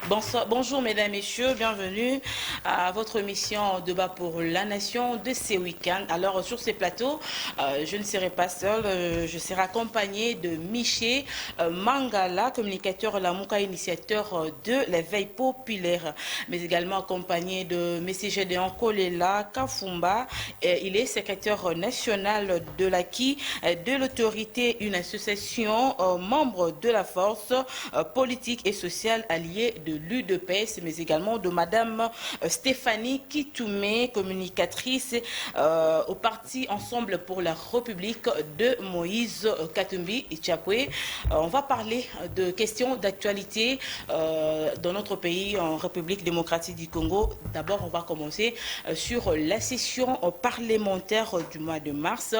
Bonsoir, bonjour mesdames, messieurs, bienvenue à votre émission Débat pour la Nation de ce week-end. Alors sur ces plateaux, je ne serai pas seule, je serai accompagnée de Miché Mangala, communicateur Lamouka, initiateur de l'éveil populaire, mais également accompagné de M. Gédéon Kolela Kafumba. Il est secrétaire national de l'ACI, de l'autorité, une association membre de la force politique et sociale alliée de l'UDPS, mais également de Madame Stéphanie Kitoumé, communicatrice au parti Ensemble pour la République de Moïse Katumbi Tchapoué. On va parler de questions d'actualité dans notre pays, en République démocratique du Congo. D'abord, on va commencer sur la session parlementaire du mois de mars.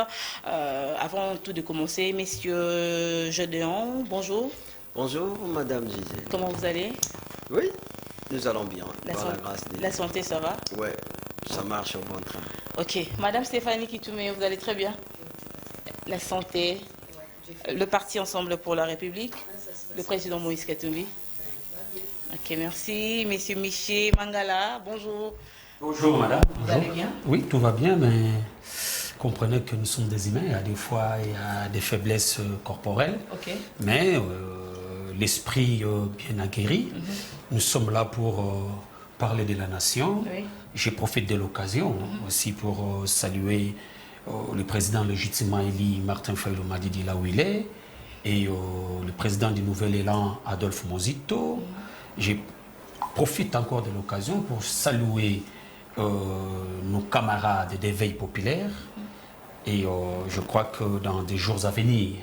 Avant tout de commencer, messieurs Gédéon, bonjour. Bonjour, Madame Gisèle. Comment vous allez? Oui, nous allons bien. La santé, ça va? Oui, ça marche au bon train. Ok. Madame Stéphanie Kitoumé, vous allez très bien? La santé, le parti Ensemble pour la République, le président Moïse Katumbi. Ok, merci. Monsieur Miché Mangala, bonjour. Bonjour, madame. Vous allez bien? Oui, tout va bien, mais comprenez que nous sommes des humains. Il y a des fois, il y a des faiblesses corporelles. Ok. Mais l'esprit bien aguerri. Nous sommes là pour parler de la nation. Oui. Je profite de l'occasion aussi pour saluer le président légitimement élu Martin Fayulu Madidi là où il est, et le président du Nouvel Élan Adolphe Mozito. Je profite encore de l'occasion pour saluer nos camarades d'éveil populaire. Et je crois que dans des jours à venir,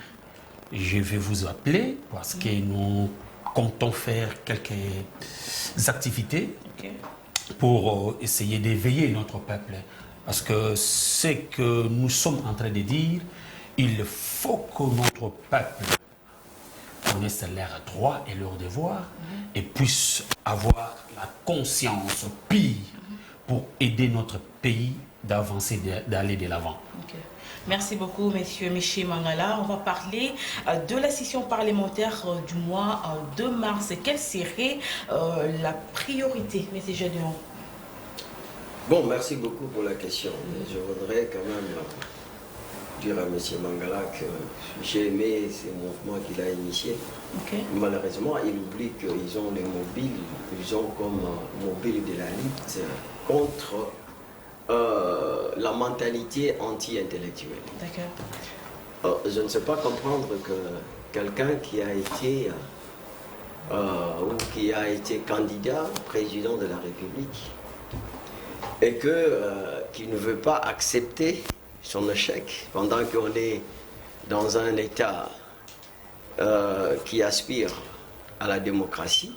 je vais vous appeler parce que nous comptons faire quelques activités pour essayer d'éveiller notre peuple. Parce que ce que nous sommes en train de dire, il faut que notre peuple connaisse leurs droits et leurs devoirs et puisse avoir la conscience pire pour aider notre pays d'avancer, d'aller de l'avant. Okay. Merci beaucoup, Monsieur Miché Mangala. On va parler de la session parlementaire du mois de mars. Quelle serait la priorité, Monsieur Gédéon? Bon, merci beaucoup pour la question. Je voudrais quand même dire à M. Mangala que j'ai aimé ces mouvements qu'il a initiés. Okay. Malheureusement, il oublie qu'ils ont les mobiles, ils ont comme mobile de la lutte contre la mentalité anti-intellectuelle. D'accord. Je ne sais pas comprendre que quelqu'un qui a été ou qui a été candidat président de la République et qui ne veut pas accepter son échec pendant qu'on est dans un État qui aspire à la démocratie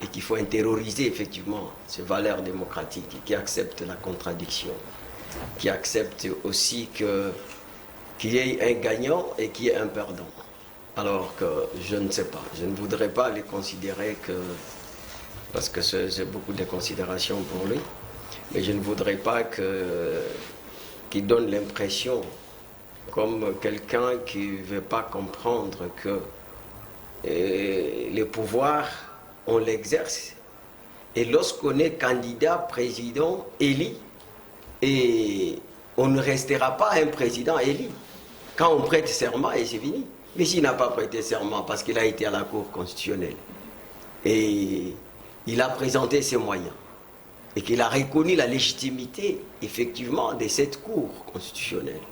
et qu'il faut intérioriser effectivement ces valeurs démocratiques et qui accepte la contradiction, qui accepte aussi qu'il y ait un gagnant et qu'il y ait un perdant. Alors que je ne sais pas, je ne voudrais pas les considérer parce que c'est beaucoup de considération pour lui, mais je ne voudrais pas qu'il donne l'impression comme quelqu'un qui ne veut pas comprendre que les pouvoirs, on l'exerce. Et lorsqu'on est candidat, président, élu, et on ne restera pas un président élu. Quand on prête serment, et c'est fini. Mais s'il n'a pas prêté serment parce qu'il a été à la Cour constitutionnelle, et il a présenté ses moyens, et qu'il a reconnu la légitimité, effectivement, de cette Cour constitutionnelle,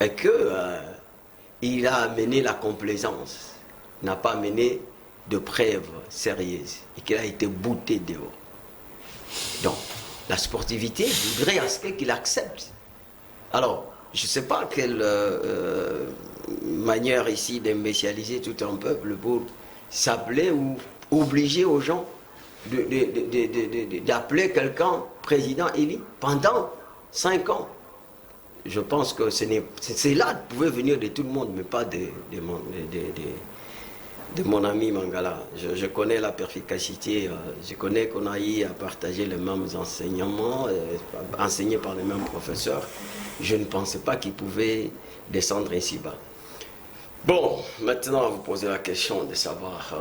et qu'il a amené la complaisance, n'a pas amené de preuves sérieuses, et qu'il a été bouté dehors. Donc, la sportivité voudrait à ce qu'il accepte. Alors, je ne sais pas quelle manière ici d'imbécialiser tout un peuple pour s'appeler ou obliger aux gens d'appeler quelqu'un président élu pendant 5 ans. Je pense que cela pouvait venir de tout le monde, mais pas de mon ami Mangala. Je connais la perspicacité, je connais qu'on a eu à partager les mêmes enseignements, enseignés par les mêmes professeurs. Je ne pensais pas qu'il pouvait descendre ainsi bas. Bon, maintenant vous posez la question de savoir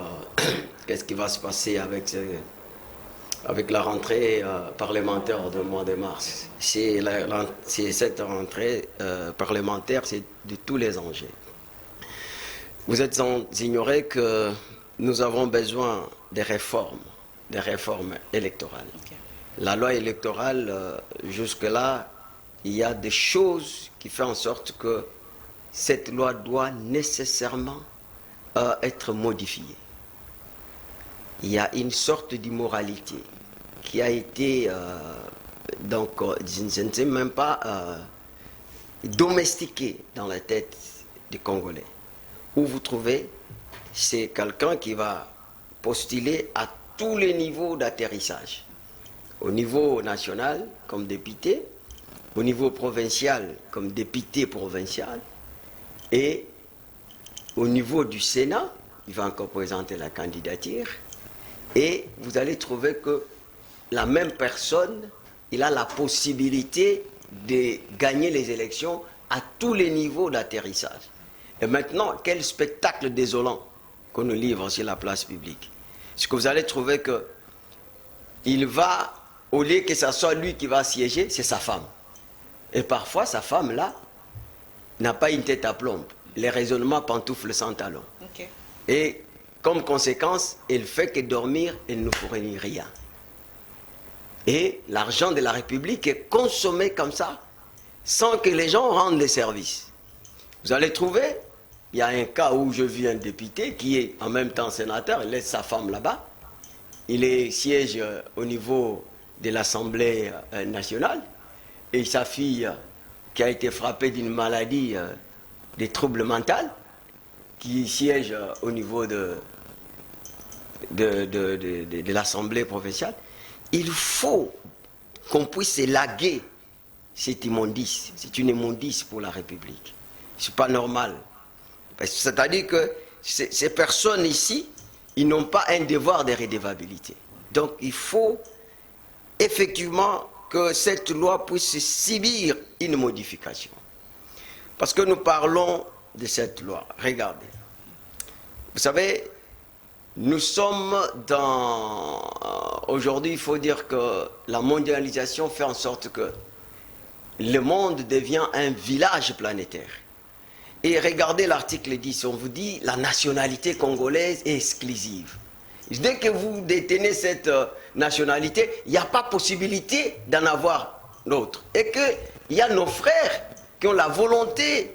qu'est-ce qui va se passer avec la rentrée parlementaire du mois de mars. C'est cette rentrée parlementaire, c'est de tous les enjeux. Vous êtes sans ignorer que nous avons besoin des réformes électorales. Okay. La loi électorale, jusque-là, il y a des choses qui font en sorte que cette loi doit nécessairement être modifiée. Il y a une sorte d'immoralité qui a été, je ne sais même pas, domestiquée dans la tête des Congolais. Où vous trouvez, c'est quelqu'un qui va postuler à tous les niveaux d'atterrissage. Au niveau national, comme député, au niveau provincial, comme député provincial, et au niveau du Sénat, il va encore présenter la candidature, et vous allez trouver que la même personne, il a la possibilité de gagner les élections à tous les niveaux d'atterrissage. Et maintenant, quel spectacle désolant qu'on nous livre sur la place publique. Parce que vous allez trouver que il va, au lieu que ce soit lui qui va siéger, c'est sa femme. Et parfois, sa femme-là n'a pas une tête à plomb. Les raisonnements pantoufles sans talons. Okay. Et comme conséquence, elle fait que dormir, elle ne fournit rien. Et l'argent de la République est consommé comme ça, sans que les gens rendent les services. Vous allez trouver, il y a un cas où je vis un député qui est en même temps sénateur, il laisse sa femme là-bas, il est siège au niveau de l'Assemblée nationale, et sa fille qui a été frappée d'une maladie, des troubles mentaux, qui siège au niveau de l'Assemblée provinciale. Il faut qu'on puisse élaguer cette immondice. C'est une immondice pour la République. Ce n'est pas normal. C'est-à-dire que ces personnes ici, ils n'ont pas un devoir de redevabilité. Donc il faut effectivement que cette loi puisse subir une modification. Parce que nous parlons de cette loi. Regardez. Vous savez, nous sommes dans... Aujourd'hui, il faut dire que la mondialisation fait en sorte que le monde devient un village planétaire. Et regardez l'article 10, on vous dit la nationalité congolaise est exclusive. Dès que vous détenez cette nationalité, il n'y a pas possibilité d'en avoir d'autres. Et qu'il y a nos frères qui ont la volonté,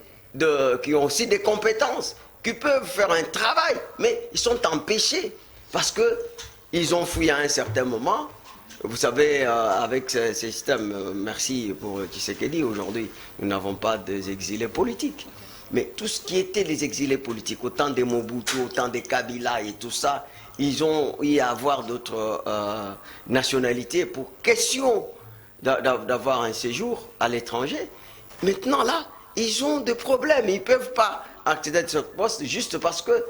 qui ont aussi des compétences, qui peuvent faire un travail, mais ils sont empêchés parce qu'ils ont fui à un certain moment. Vous savez, avec ce système, merci pour Tshisekedi, aujourd'hui, nous n'avons pas des exilés politiques. Mais tout ce qui était les exilés politiques, autant des Mobutu, autant des Kabila et tout ça, ils ont eu à avoir d'autres nationalités pour question d'avoir un séjour à l'étranger. Maintenant, là, ils ont des problèmes. Ils ne peuvent pas accéder à ce poste juste parce que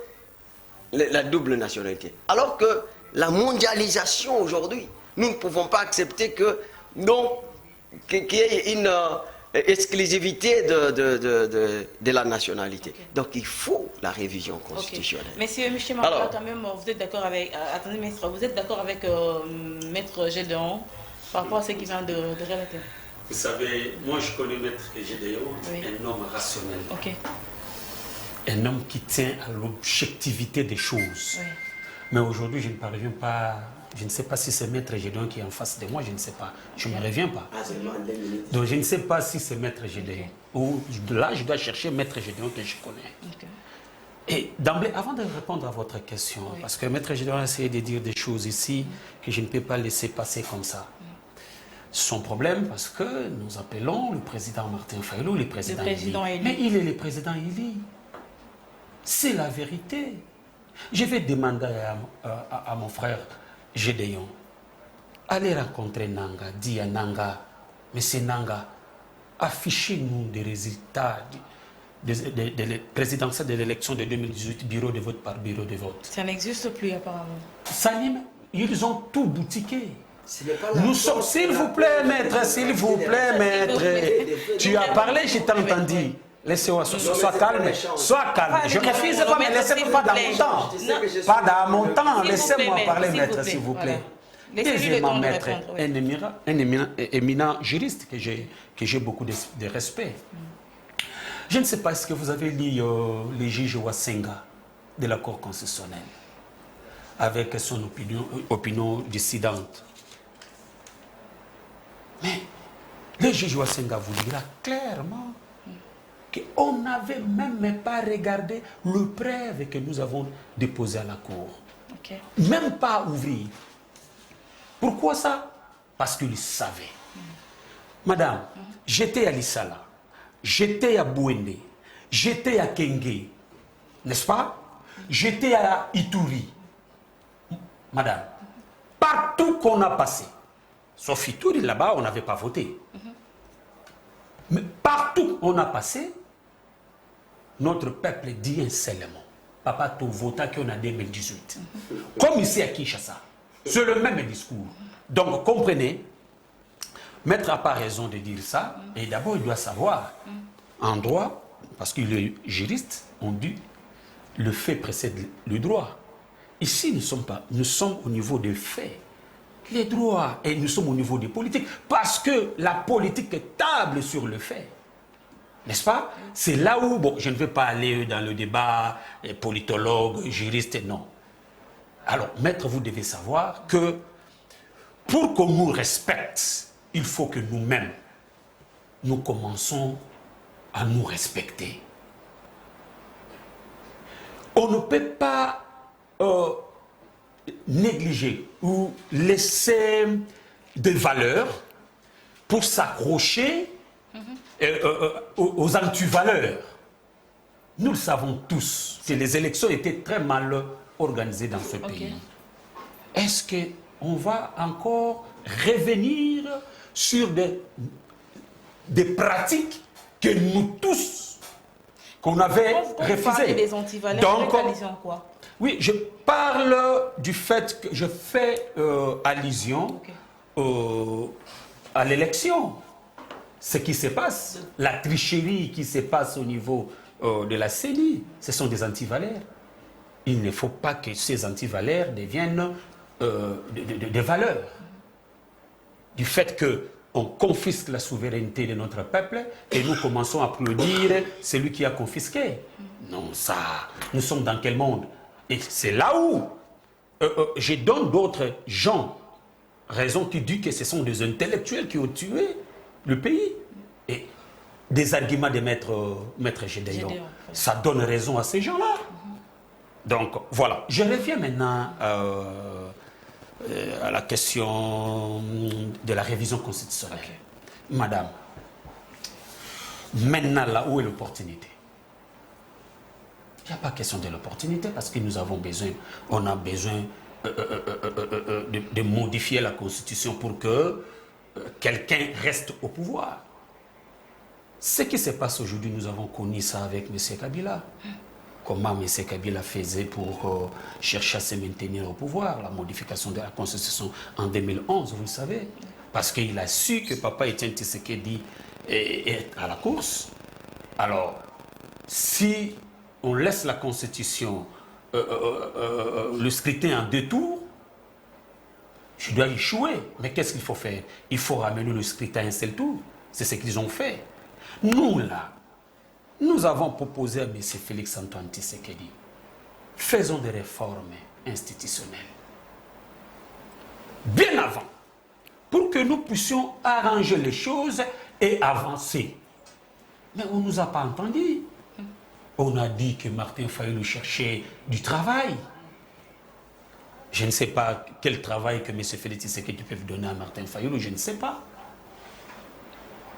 la double nationalité. Alors que la mondialisation aujourd'hui, nous ne pouvons pas accepter qu'il y ait une exclusivité de la nationalité. Okay. Donc il faut la révision constitutionnelle. Okay. Monsieur Michel Marca, quand même, vous êtes d'accord avec... attendez, maître, vous êtes d'accord avec Maître Gédéon par rapport à ce qu'il vient de relater? Vous savez, moi je connais Maître Gédéon, oui. Un homme rationnel. Okay. Un homme qui tient à l'objectivité des choses. Oui. Mais aujourd'hui, je ne parviens pas... Je ne sais pas si c'est Maître Gédéon qui est en face de moi, je ne sais pas. Je ne me reviens pas. Donc je ne sais pas si c'est Maître Gédéon. Ou là, je dois chercher Maître Gédéon que je connais. Okay. Et d'emblée, avant de répondre à votre question, oui. Parce que Maître Gédéon a essayé de dire des choses ici que je ne peux pas laisser passer comme ça. Son problème, parce que nous appelons le président Martin Fayulu le président élu. Mais il est le président élu. C'est la vérité. Je vais demander à mon frère Gédéon, allez rencontrer Nanga, dis à Nanga, Monsieur Nanga, affichez-nous des résultats de présidentielle de l'élection de 2018, bureau de vote par bureau de vote. Ça n'existe plus apparemment. Ils ont tout boutiqué. Nous sommes, s'il vous plaît, maître, s'il vous plaît, maître. Tu as parlé, je t'ai entendu. Laissez-moi, sois calme. Sois calme. Je refuse pas, mais laissez-moi pas dans mon temps. Pas dans mon temps. Laissez-moi parler, maître, s'il vous plaît. Deuxièmement, maître, un éminent juriste que j'ai beaucoup de respect. Je ne sais pas ce que vous avez lu les juges Wasenga de la Cour constitutionnelle avec son opinion dissidente. Mais le juge Wasenga vous dira clairement qu'on n'avait même pas regardé le preuve que nous avons déposé à la Cour. Okay. Même pas ouvrir. Pourquoi ça? Parce qu'il savait. Madame, j'étais à Lissala, j'étais à Bouende, j'étais à Kenge, n'est-ce pas? J'étais à Ituri. Madame, partout qu'on a passé, sauf Ituri, là-bas, on n'avait pas voté. Mais partout on a passé, notre peuple dit un seul mot. Papa, tu votas qu'on a 2018. Comme ici à Kinshasa. C'est le même discours. Donc, comprenez, Maître n'a pas raison de dire ça. Et d'abord, il doit savoir, en droit, parce qu'il est juriste, on dit, le fait précède le droit. Ici, nous sommes au niveau des faits. Les droits, et nous sommes au niveau des politiques, parce que la politique table sur le fait. N'est-ce pas? C'est là où, bon, je ne vais pas aller dans le débat politologue, juriste, non. Alors, maître, vous devez savoir que pour qu'on nous respecte, il faut que nous-mêmes, nous commençons à nous respecter. On ne peut pas négliger ou laisser des valeurs pour s'accrocher aux antivaleurs. Nous le savons tous, que les élections étaient très mal organisées dans ce pays. Est-ce qu'on va encore revenir sur des pratiques que nous tous, qu'on avait refusées? Des antivaleurs, donc, quoi? Oui, je parle du fait que je fais allusion à l'élection. Ce qui se passe, la tricherie qui se passe au niveau de la CENI, ce sont des antivaleurs. Il ne faut pas que ces antivaleurs deviennent des valeurs. Du fait qu'on confisque la souveraineté de notre peuple et nous commençons à applaudir celui qui a confisqué. Non, ça, nous sommes dans quel monde? Et c'est là où je donne d'autres gens raison qui dit que ce sont des intellectuels qui ont tué le pays. Et des arguments de Maître Gédéon, ça donne raison à ces gens-là. Donc, voilà. Je reviens maintenant à la question de la révision constitutionnelle. Madame, maintenant, là où est l'opportunité? Il n'y a pas question de l'opportunité parce que nous avons besoin, on a besoin de modifier la Constitution pour que quelqu'un reste au pouvoir. Ce qui se passe aujourd'hui, nous avons connu ça avec M. Kabila. Comment M. Kabila faisait pour chercher à se maintenir au pouvoir, la modification de la Constitution en 2011, vous le savez. Parce qu'il a su que Papa Etienne Tshisekedi est à la course. Alors, si on laisse la Constitution, le scrutin en 2 tours, je dois échouer. Mais qu'est-ce qu'il faut faire? Il faut ramener le scrutin à un seul tour. C'est ce qu'ils ont fait. Nous, là, nous avons proposé à M. Félix-Antoine Tshisekedi, faisons des réformes institutionnelles. Bien avant, pour que nous puissions arranger les choses et avancer. Mais on ne nous a pas entendus. On a dit que Martin Fayulu cherchait du travail. Je ne sais pas quel travail que M. Félix Tshisekedi peut donner à Martin Fayulu, je ne sais pas.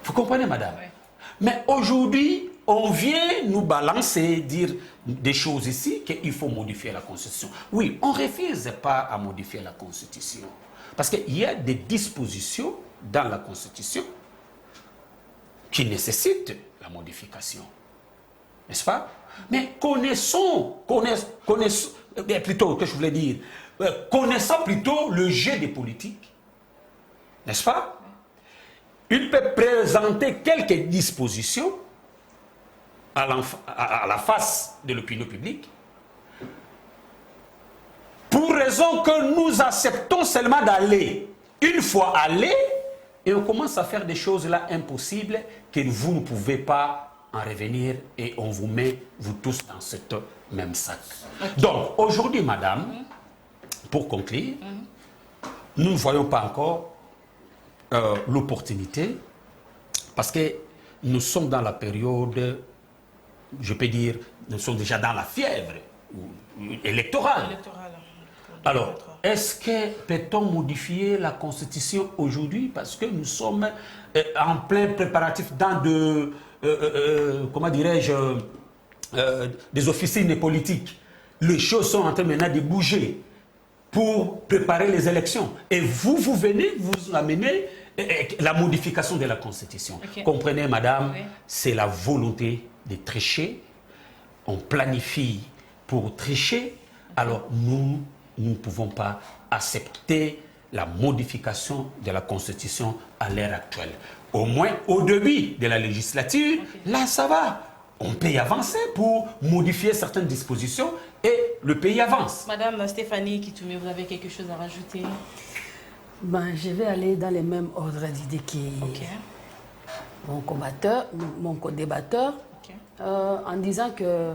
Vous comprenez, madame? Oui. Mais aujourd'hui, on vient nous balancer, dire des choses ici, qu'il faut modifier la Constitution. Oui, on ne refuse pas à modifier la Constitution. Parce qu'il y a des dispositions dans la Constitution qui nécessitent la modification. N'est-ce pas? Mais connaissons plutôt, que je voulais dire, connaissant plutôt le jeu des politiques. N'est-ce pas? Il peut présenter quelques dispositions à la face de l'opinion publique, pour raison que nous acceptons seulement d'aller. Une fois allé, et on commence à faire des choses là impossibles que vous ne pouvez pas en revenir et on vous met, vous tous, dans ce même sac. Okay. Donc, aujourd'hui, madame, pour conclure, nous ne voyons pas encore l'opportunité parce que nous sommes dans la période, je peux dire, nous sommes déjà dans la fièvre électorale. Alors, est-ce que peut-on modifier la Constitution aujourd'hui parce que nous sommes en plein préparatif dans comment dirais-je, des officines politiques. Les choses sont en train maintenant de bouger pour préparer les élections. Et vous venez, vous amenez la modification de la Constitution. Okay. Comprenez, madame, oui. C'est la volonté de tricher. On planifie pour tricher. Alors, nous ne pouvons pas accepter la modification de la Constitution à l'heure actuelle. Au moins, au début de la législature, là, ça va. On peut y avancer pour modifier certaines dispositions et le pays avance. Madame Stéphanie Kitoumé, vous avez quelque chose à rajouter? Je vais aller dans les mêmes ordres d'idées que mon co-débatteur, en disant que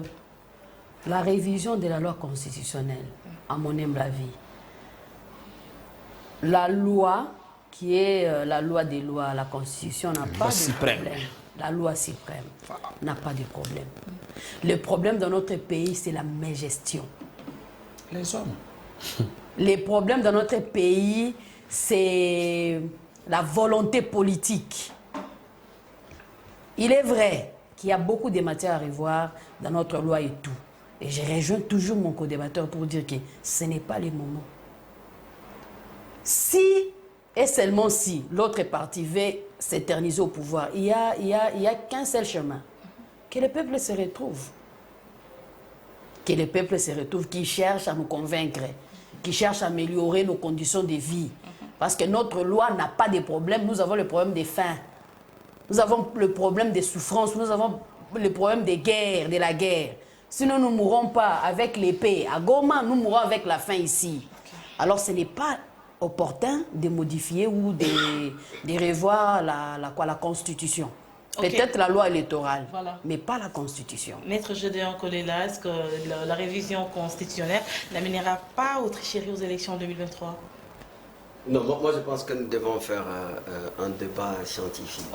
la révision de la loi constitutionnelle, à mon humble avis, la loi qui est la loi des lois, la Constitution n'a pas de problème. La loi suprême n'a pas de problème. Le problème dans notre pays, c'est la mégestion. Les hommes. Les problèmes dans notre pays, c'est la volonté politique. Il est vrai qu'il y a beaucoup de matières à revoir dans notre loi et tout. Et je rejoins toujours mon co-débatteur pour dire que ce n'est pas le moment. Si, et seulement si, l'autre parti veut s'éterniser au pouvoir, il y a qu'un seul chemin. Que le peuple se retrouve. Que le peuple se retrouve, qui cherche à nous convaincre, qui cherche à améliorer nos conditions de vie. Parce que notre loi n'a pas de problème. Nous avons le problème des faim. Nous avons le problème des souffrances. Nous avons le problème des guerres, de la guerre. Sinon, nous ne mourrons pas avec l'épée. À Goma, nous mourrons avec la faim ici. Alors, ce n'est pas opportun de modifier ou de revoir la Constitution. Peut-être la loi électorale, mais pas la Constitution. Maître Gédéon Kolela, est-ce que la révision constitutionnelle n'amènera pas aux tricheries aux élections en 2023? Non, moi je pense que nous devons faire un débat scientifique.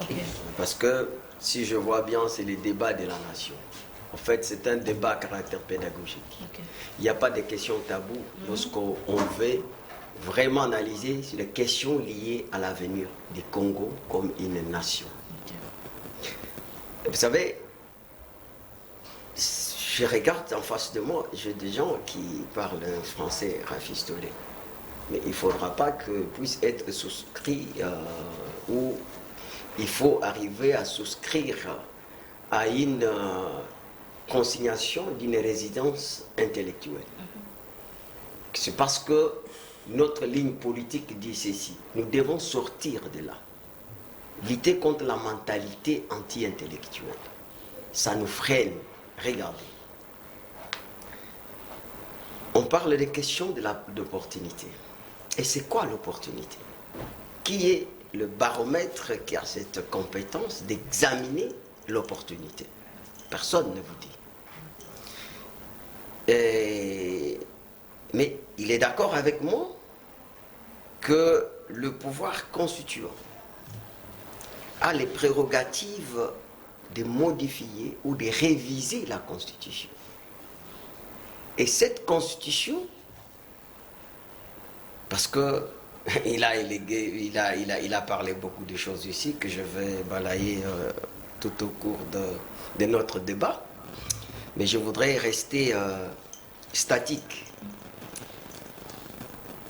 Parce que, si je vois bien, c'est le débat de la nation. En fait, c'est un débat à caractère pédagogique. Il n'y a pas de questions taboues lorsqu'on veut vraiment analyser sur les questions liées à l'avenir du Congo comme une nation. Vous savez, je regarde en face de moi, j'ai des gens qui parlent un français rafistolé. Mais il ne faudra pas que puisse être souscrit ou il faut arriver à souscrire à une consignation d'une résidence intellectuelle. C'est parce que notre ligne politique dit ceci. Nous devons sortir de là. Lutter contre la mentalité anti-intellectuelle. Ça nous freine. Regardez. On parle des questions de l'opportunité. Et c'est quoi l'opportunité? Qui est le baromètre qui a cette compétence d'examiner l'opportunité? Personne ne vous dit. Mais il est d'accord avec moi que le pouvoir constituant a les prérogatives de modifier ou de réviser la Constitution. Et cette Constitution, parce que il a parlé beaucoup de choses ici que je vais balayer tout au cours de notre débat, mais je voudrais rester statique.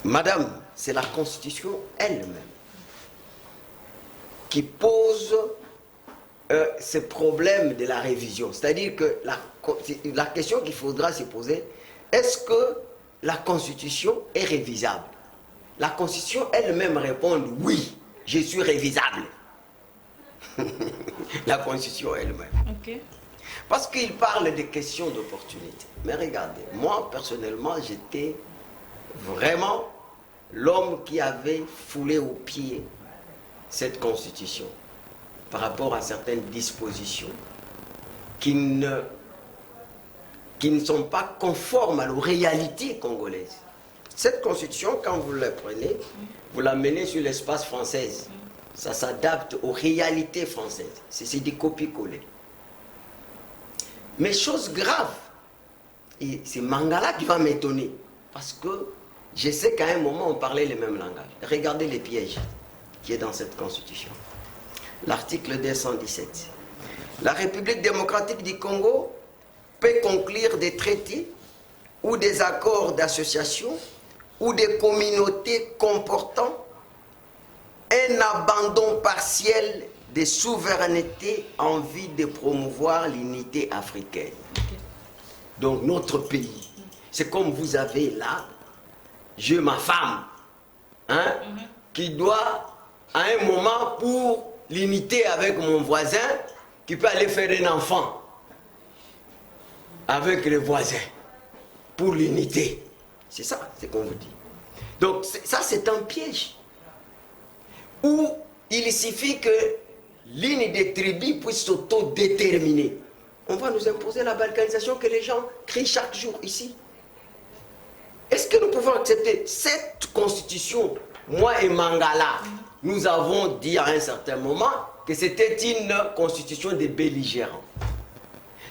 Madame, c'est la Constitution elle-même qui pose ce problème de la révision. C'est-à-dire que la question qu'il faudra se poser, est-ce que la Constitution est révisable? La Constitution elle-même répond oui, je suis révisable. La Constitution elle-même. Parce qu'il parle des questions d'opportunité. Mais regardez, moi personnellement, j'étais vraiment l'homme qui avait foulé au pied cette constitution par rapport à certaines dispositions qui ne sont pas conformes à la réalité congolaise. Cette constitution, quand vous la prenez, vous la menez sur l'espace français. Ça s'adapte aux réalités françaises. C'est des copier-coller. Mais chose grave, et c'est Mangala qui va m'étonner, parce que je sais qu'à un moment on parlait les mêmes langages. Regardez les pièges qui est dans cette constitution. L'article 217. La République démocratique du Congo peut conclure des traités ou des accords d'association ou des communautés comportant un abandon partiel des souverainetés en vue de promouvoir l'unité africaine. Donc notre pays, c'est comme vous avez là, ma femme, hein, qui doit à un moment pour l'unité avec mon voisin, qui peut aller faire un enfant avec le voisin pour l'unité. C'est ça, c'est qu'on vous dit. Donc ça c'est un piège où il suffit que l'une des tribus puisse s'autodéterminer. On va nous imposer la balkanisation que les gens crient chaque jour ici. Est-ce que nous pouvons accepter cette constitution? Moi et Mangala, nous avons dit à un certain moment que c'était une constitution des belligérants.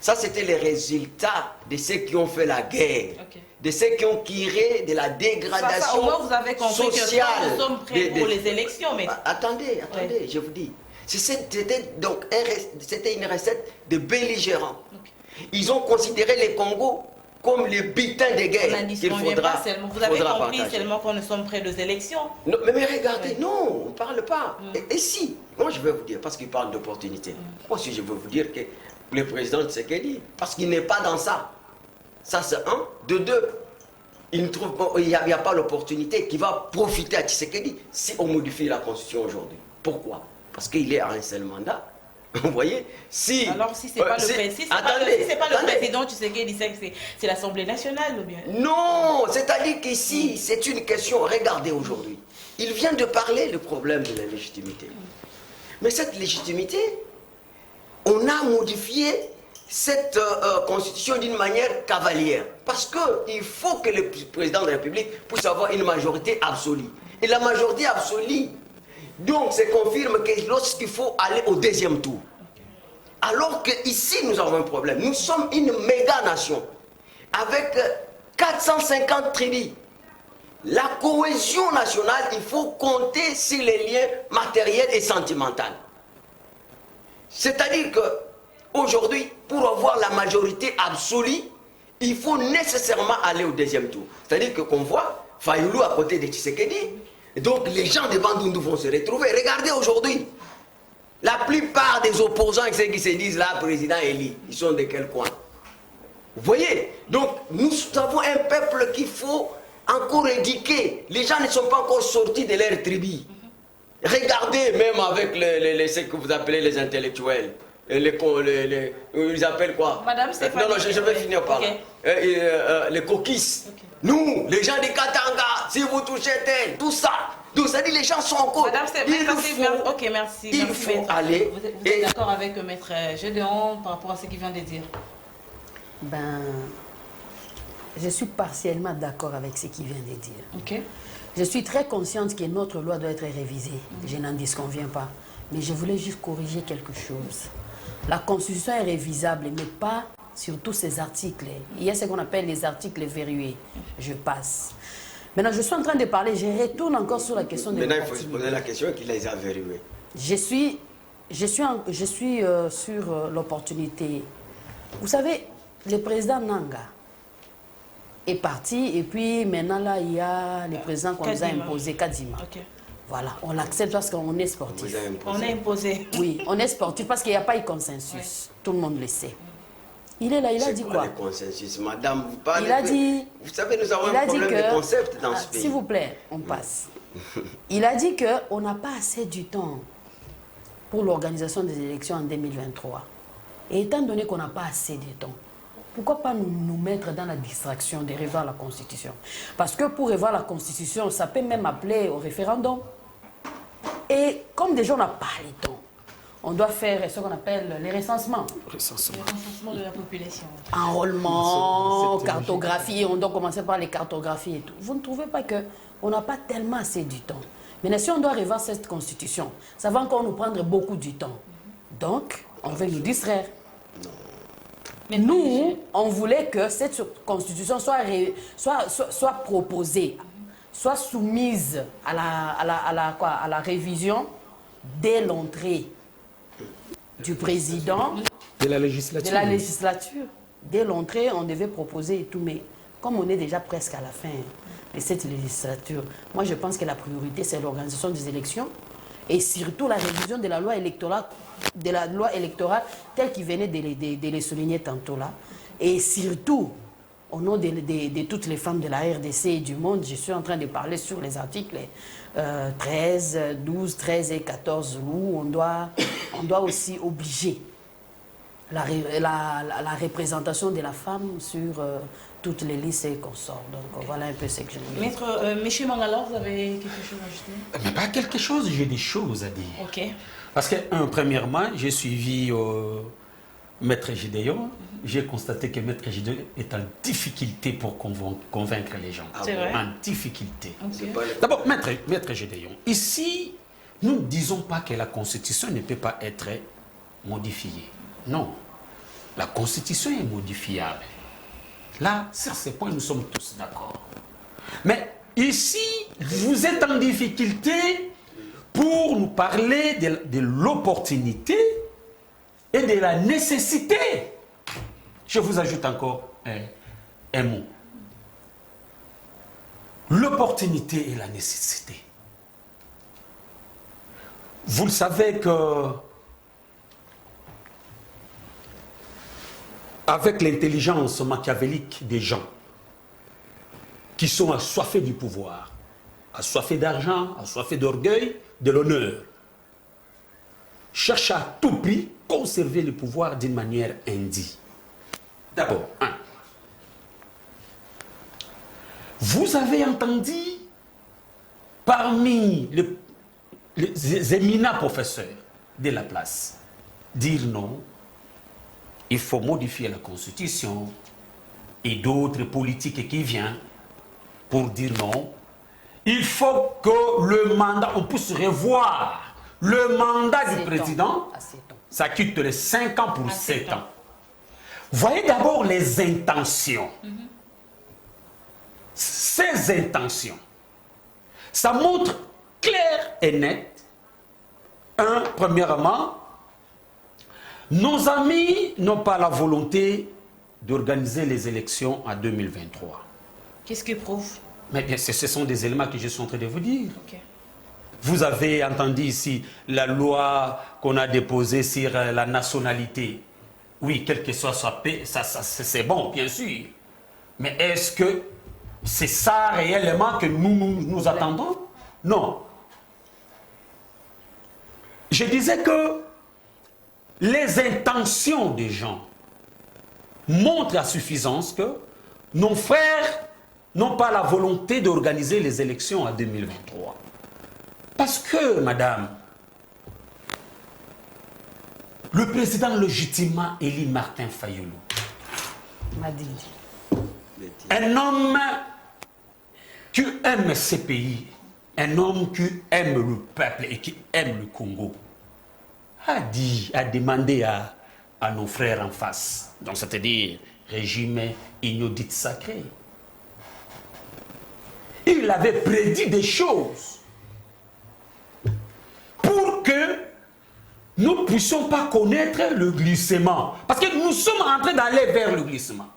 Ça, c'était les résultats de ceux qui ont fait la guerre, de ceux qui ont tiré de la dégradation au moins vous avez compris sociale. Que nous sommes prêts pour les élections. Mais... Attendez, je vous dis. C'était donc une recette de belligérants. Ils ont considéré les Congos comme les butins de guerre qu'il faudra Vous avez compris partager. seulement qu'on nous sommes près des élections. Non, mais regardez, non, on ne parle pas. Et si, moi je vais vous dire, parce qu'il parle d'opportunité, moi aussi je veux vous dire que le président Tshisekedi, parce qu'il n'est pas dans ça. Ça c'est un. De deux, il n'y a pas l'opportunité qui va profiter à Tshisekedi si on modifie la constitution aujourd'hui. Pourquoi? Parce qu'il est à un seul mandat. Vous voyez, si... Alors si ce n'est pas, le président Tshisekedi, c'est l'Assemblée nationale ou bien? Non, c'est-à-dire qu'ici, c'est une question... Regardez aujourd'hui, il vient de parler le problème de la légitimité. Mais cette légitimité, on a modifié cette constitution d'une manière cavalière. Parce qu'il faut que le président de la République puisse avoir une majorité absolue. Et la majorité absolue... Donc, ça confirme que lorsqu'il faut aller au deuxième tour, alors qu'ici, nous avons un problème. Nous sommes une méga nation avec 450 tribus. La cohésion nationale, il faut compter sur les liens matériels et sentimentaux. C'est-à-dire qu'aujourd'hui, pour avoir la majorité absolue, il faut nécessairement aller au deuxième tour. C'est-à-dire qu'on voit Fayoulou à côté de Tshisekedi. Donc les gens de Bandundu vont se retrouver. Regardez aujourd'hui, la plupart des opposants, ceux qui se disent là, président Eli, ils sont de quel coin? Vous voyez? Donc nous avons un peuple qu'il faut encore éduquer. Les gens ne sont pas encore sortis de leur tribu. Regardez même avec ce que vous appelez les intellectuels. Ils appellent quoi? Madame Stéphanie. Non, je vais finir par là. Les coquistes. Nous, les gens de Katanga, si vous touchez tel, tout ça. Donc ça dit les gens sont encore. Madame Stéphanie, ok, merci. Il faut aller. Vous êtes d'accord avec maître Gédéon par rapport à ce qu'il vient de dire? Ben, je suis partiellement d'accord avec ce qu'il vient de dire. Ok. Je suis très consciente que notre loi doit être révisée. Je n'en disconviens pas. Mais je voulais juste corriger quelque chose. La Constitution est révisable, mais pas sur tous ces articles. Il y a ce qu'on appelle les articles verrouillés. Je passe. Maintenant, je suis en train de parler, je retourne encore sur la question de Maintenant, il faut se poser la question qui les a verrouillés. Je suis sur l'opportunité. Vous savez, le président Nanga est parti, et puis maintenant, là, il y a le président qu'on nous a imposé, Kadima. Okay. Voilà, on l'accepte parce qu'on est sportif. On est imposé. Oui, on est sportif parce qu'il n'y a pas eu consensus. Oui. Tout le monde le sait. Il est là, il a dit quoi? Le consensus, madame, vous parlez. Il a dit. Vous savez, nous avons un problème de concept dans ce pays. S'il vous plaît, on passe. Il a dit qu'on n'a pas assez du temps pour l'organisation des élections en 2023. Et étant donné qu'on n'a pas assez de temps, pourquoi pas nous mettre dans la distraction de revoir la Constitution? Parce que pour revoir la Constitution, ça peut même appeler au référendum. Et comme déjà on n'a pas le temps, on doit faire ce qu'on appelle les recensements. Le recensement de la population. Enrôlement, cartographie, on doit commencer par les cartographies et tout. Vous ne trouvez pas qu'on n'a pas tellement assez du temps? Maintenant, si on doit revoir cette constitution, ça va encore nous prendre beaucoup du temps. Donc, on veut nous distraire. Mais nous, on voulait que cette constitution soit proposée, soit soumise à la révision dès l'entrée du président de la législature. Dès l'entrée, on devait proposer et tout, mais comme on est déjà presque à la fin de cette législature, moi je pense que la priorité c'est l'organisation des élections et surtout la révision de la loi électorale, telle qu'il venait de les souligner tantôt là. Et surtout, au nom de toutes les femmes de la RDC et du monde, je suis en train de parler sur les articles 13, 12, 13 et 14 où on doit aussi obliger la représentation de la femme sur toutes les listes et consorts. Donc voilà un peu ce que je veux dire. Monsieur Mangala, vous avez quelque chose à ajouter? Mais pas quelque chose, j'ai des choses à dire. Ok. Parce que, premièrement, j'ai suivi Maître Gédéon. J'ai constaté que Maître Gédéon est en difficulté pour convaincre les gens. C'est vrai? En difficulté. Okay. D'abord, Maître Gédéon, ici, nous ne disons pas que la Constitution ne peut pas être modifiée. Non. La Constitution est modifiable. Là, sur ces points, nous sommes tous d'accord. Mais ici, vous êtes en difficulté pour nous parler de l'opportunité et de la nécessité. Je vous ajoute encore un mot. L'opportunité et la nécessité. Vous le savez que avec l'intelligence machiavélique des gens qui sont assoiffés du pouvoir, assoiffés d'argent, assoiffés d'orgueil, de l'honneur, cherchent à tout prix conserver le pouvoir d'une manière indie. D'abord, vous avez entendu parmi les éminents professeurs de la place dire non, il faut modifier la Constitution et d'autres politiques qui viennent pour dire non. Il faut que le mandat, on puisse revoir le mandat du président. Ça quitte les 5 ans pour 7 ans. Voyez d'abord les intentions. Ces intentions, ça montre clair et net. Premièrement, nos amis n'ont pas la volonté d'organiser les élections en 2023. Qu'est-ce qu'ils prouvent? Mais bien, ce sont des éléments que je suis en train de vous dire. Okay. Vous avez entendu ici la loi qu'on a déposée sur la nationalité. Oui, quel que soit c'est bon, bien sûr. Mais est-ce que c'est ça réellement que nous attendons? Non. Je disais que les intentions des gens montrent à suffisance que nos frères n'ont pas la volonté d'organiser les élections en 2023. Parce que, madame, le président légitimement élu Martin Fayulu, un homme qui aime ce pays, un homme qui aime le peuple et qui aime le Congo, a demandé à nos frères en face, donc c'est-à-dire régime ignodite sacré. Il avait prédit des choses pour que nous ne puissions pas connaître le glissement. Parce que nous sommes en train d'aller vers le glissement.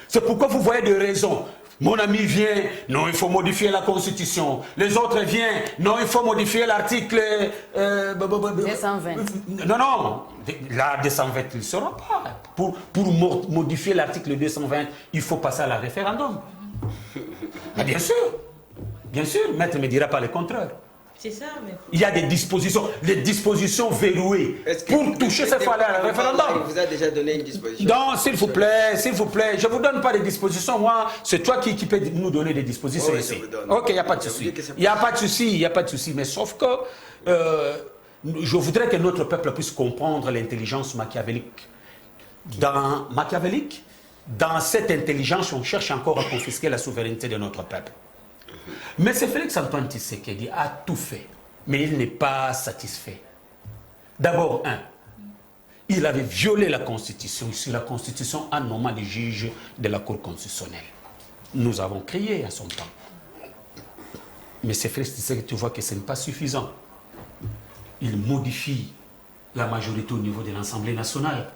C'est pourquoi vous voyez des raisons. Mon ami vient, non, il faut modifier la Constitution. Les autres viennent, non, il faut modifier l'article 220. Non, la 220, il ne sera pas. Pour modifier l'article 220, il faut passer à la référendum. Mais bien sûr, maître ne me dira pas le contraire. C'est ça, mais... Il y a des dispositions verrouillées pour toucher cette fois-là le référendum. Il vous a déjà donné une disposition. Non, s'il vous plaît, je ne vous donne pas des dispositions. Moi, c'est toi qui peux nous donner des dispositions ici. Ok, il n'y a pas de souci. Il n'y a pas de souci, il n'y a pas de souci. Mais sauf que je voudrais que notre peuple puisse comprendre l'intelligence machiavélique. Dans cette intelligence, on cherche encore à confisquer la souveraineté de notre peuple. Mais c'est Félix-Antoine Tshisekedi a tout fait, mais il n'est pas satisfait. D'abord, il avait violé la Constitution. Sur la Constitution a nommé les juges de la Cour constitutionnelle. Nous avons crié à son temps. Mais c'est Félix Tshisekedi, tu vois que ce n'est pas suffisant. Il modifie la majorité au niveau de l'Assemblée nationale.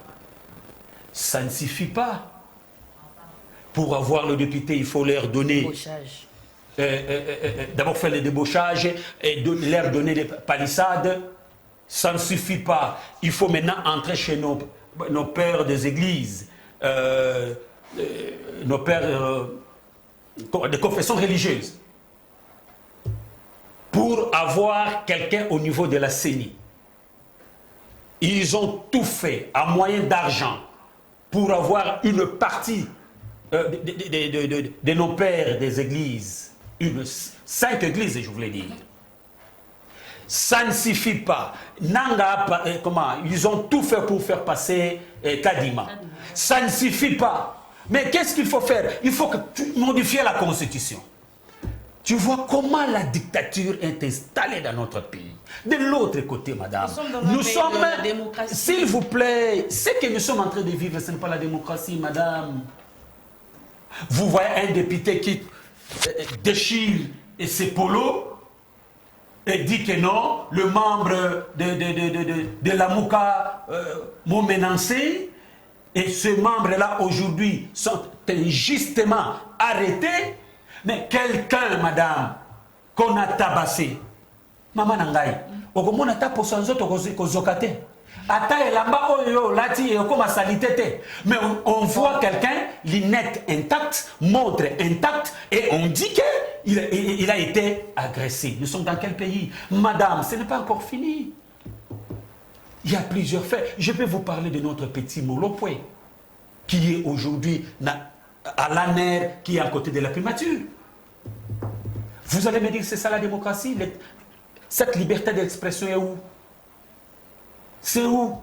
Ça ne suffit pas. Pour avoir le député, il faut leur donner... d'abord faire les débauchages et leur donner des palissades. Ça ne suffit pas. Il faut maintenant entrer chez nos pères des églises, nos pères de confession religieuse, pour avoir quelqu'un au niveau de la CENI. Ils ont tout fait à moyen d'argent pour avoir une partie de nos pères des églises. 5 églises, je voulais dire. Ça ne suffit pas. Ils ont tout fait pour faire passer Kadima. Ça ne suffit pas. Mais qu'est-ce qu'il faut faire? Il faut modifier la Constitution. Tu vois comment la dictature est installée dans notre pays. De l'autre côté, madame, nous sommes dans la démocratie. S'il vous plaît, ce que nous sommes en train de vivre, ce n'est pas la démocratie, madame. Vous voyez un député qui déchire ses polos et dit que non, le membre de la Mouka m'ont menacé et ces membres-là aujourd'hui sont injustement arrêtés. Mais quelqu'un, madame, qu'on a tabassé, maman nangai, on a tapé sans autre kozokate. Mais on voit quelqu'un, l'inette intacte, montre intacte, et on dit qu'il a été agressé. Nous sommes dans quel pays? Madame, ce n'est pas encore fini. Il y a plusieurs faits. Je vais vous parler de notre petit Molopoué, qui est aujourd'hui à l'ANER, qui est à côté de la primature. Vous allez me dire, c'est ça la démocratie? Cette liberté d'expression est où? C'est où?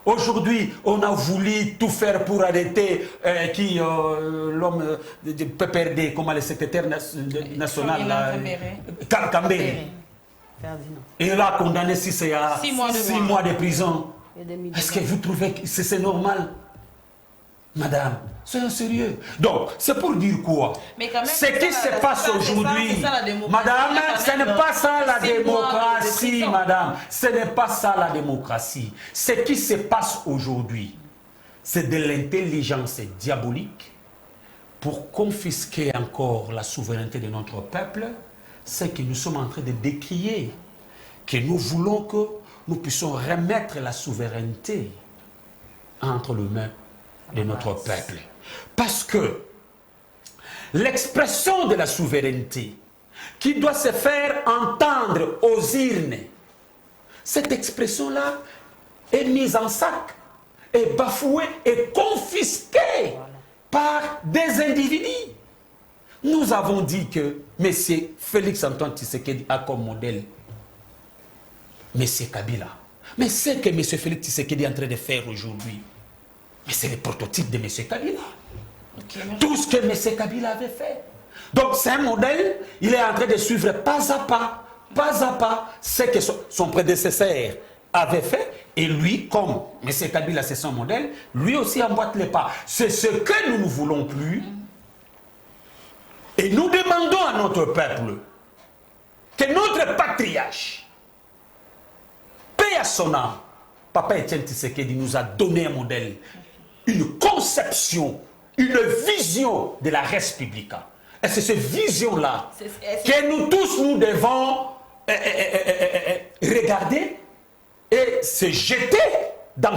Aujourd'hui, on a voulu tout faire pour arrêter l'homme de PPRD, comment le secrétaire national Kambere. Et là, condamné 6 mois de prison. Est-ce que vous trouvez que c'est normal? Madame, soyons sérieux. Donc, c'est pour dire quoi? Ce qui se passe aujourd'hui, madame, ce n'est pas ça la démocratie, madame. Ce n'est pas ça la démocratie. Ce qui se passe aujourd'hui, c'est de l'intelligence diabolique pour confisquer encore la souveraineté de notre peuple. C'est que nous sommes en train de décrier, que nous voulons que nous puissions remettre la souveraineté entre les mains de notre peuple. Parce que l'expression de la souveraineté qui doit se faire entendre aux urnes, cette expression-là est mise en sac, est bafouée, est confisquée par des individus. Nous avons dit que M. Félix-Antoine Tshisekedi a comme modèle M. Kabila. Mais ce que M. Félix Tshisekedi est en train de faire aujourd'hui, mais c'est le prototype de M. Kabila. Tout ce que M. Kabila avait fait. Donc c'est un modèle, il est en train de suivre pas à pas, ce que son prédécesseur avait fait. Et lui, comme M. Kabila c'est son modèle, lui aussi emboîte les pas. C'est ce que nous ne voulons plus. Et nous demandons à notre peuple que notre patriarche, paix à son âme, Papa Etienne Tshisekedi nous a donné un modèle, une conception, une vision de la res publica. Et c'est cette vision-là que nous tous, nous devons regarder et se jeter dans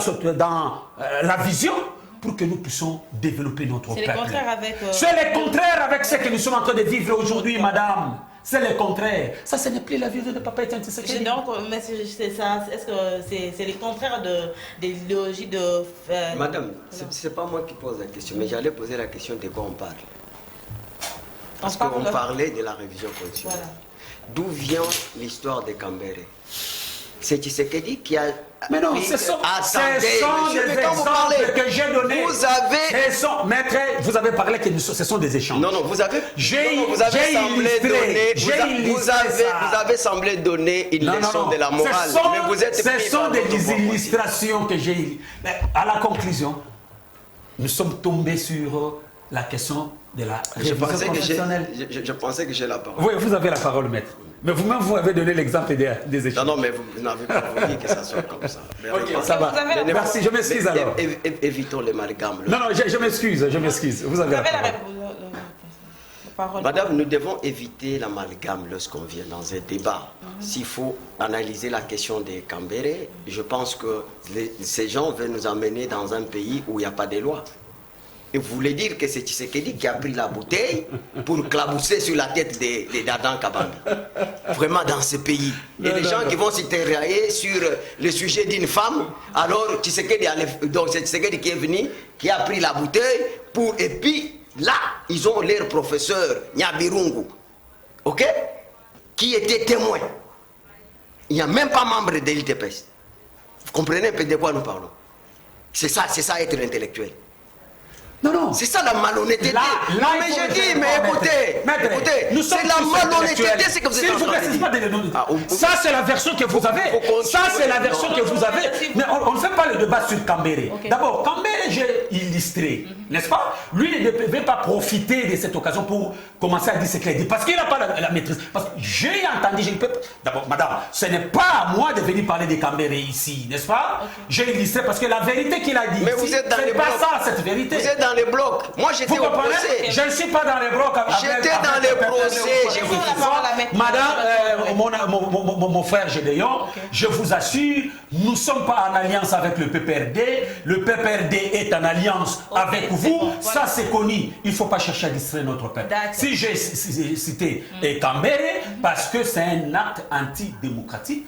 la vision pour que nous puissions développer notre peuple. C'est le contraire avec... C'est le contraire avec ce que nous sommes en train de vivre aujourd'hui, madame. c'est le contraire. Ça, ce n'est plus la vision de Papa Etienne Tshisekedi. Donc, mais c'est ça, est-ce que c'est le contraire de l'idéologie de... Madame, c'est pas moi qui pose la question, mais j'allais poser la question de quoi on parle. Parce qu'on parlait de la révision constitutionnelle. Voilà. D'où vient l'histoire de Kambere? C'est Tshisekedi qui a... Mais non, ce sont des exemples que j'ai donnés. Vous avez... Maître, vous avez parlé que ce sont des échanges. Non, vous avez semblé donner une leçon de la morale. Mais vous êtes ce sont des illustrations que j'ai eues. À la conclusion, nous sommes tombés sur la question de la révision constitutionnelle. Je pensais que j'ai la parole. Oui, vous avez la parole, maître. Mais vous-même, vous avez donné l'exemple des échanges. Non, mais vous n'avez pas voulu que ça soit comme ça. Ok, ça va. Merci, je m'excuse alors. Évitons l'amalgame. Non, je m'excuse. Vous avez la parole. Madame, nous devons éviter l'amalgame lorsqu'on vient dans un débat. S'il faut analyser la question des Kambere, je pense que ces gens veulent nous amener dans un pays où il n'y a pas de loi. Et vous voulez dire que c'est Tshisekedi qui a pris la bouteille pour clabousser sur la tête des Dadan Kabambi. Vraiment dans ce pays. Et les gens qui vont s'éterrailler sur le sujet d'une femme, alors donc c'est Tshisekedi qui est venu, qui a pris la bouteille pour... Et puis là, ils ont leur professeur, Nyabirungu, ok, qui était témoin. Il n'y a même pas membre de l'ITPS. Vous comprenez un peu de quoi nous parlons? C'est ça être intellectuel. Non. C'est ça la malhonnêteté. Non, mais je dis, mais écoutez, c'est la malhonnêteté, c'est que vous êtes en train de dire. Ça, c'est la version que vous avez. Mais on ne fait pas le débat sur Kambere. D'abord, Kambere, j'ai illustré, n'est-ce pas? Lui ne devait pas profiter de cette occasion pour commencer à dire ce qu'il a dit. Parce qu'il n'a pas la maîtrise. Parce que j'ai entendu, d'abord, madame, ce n'est pas à moi de venir parler de Kambere ici, n'est-ce pas? J'ai illustré parce que la vérité qu'il a dit, ce n'est pas ça, cette vérité. Vous êtes dans les blocs. Moi, j'étais au procès. Je ne suis pas dans les blocs. J'étais dans les procès. Je vous dis, madame, mon frère Gédéon, je vous assure, nous ne sommes pas en alliance avec le PPRD. Le PPRD est en alliance avec vous. Ça, c'est connu. Il ne faut pas chercher à distraire notre peuple. Si j'ai cité Kambere, parce que c'est un acte antidémocratique,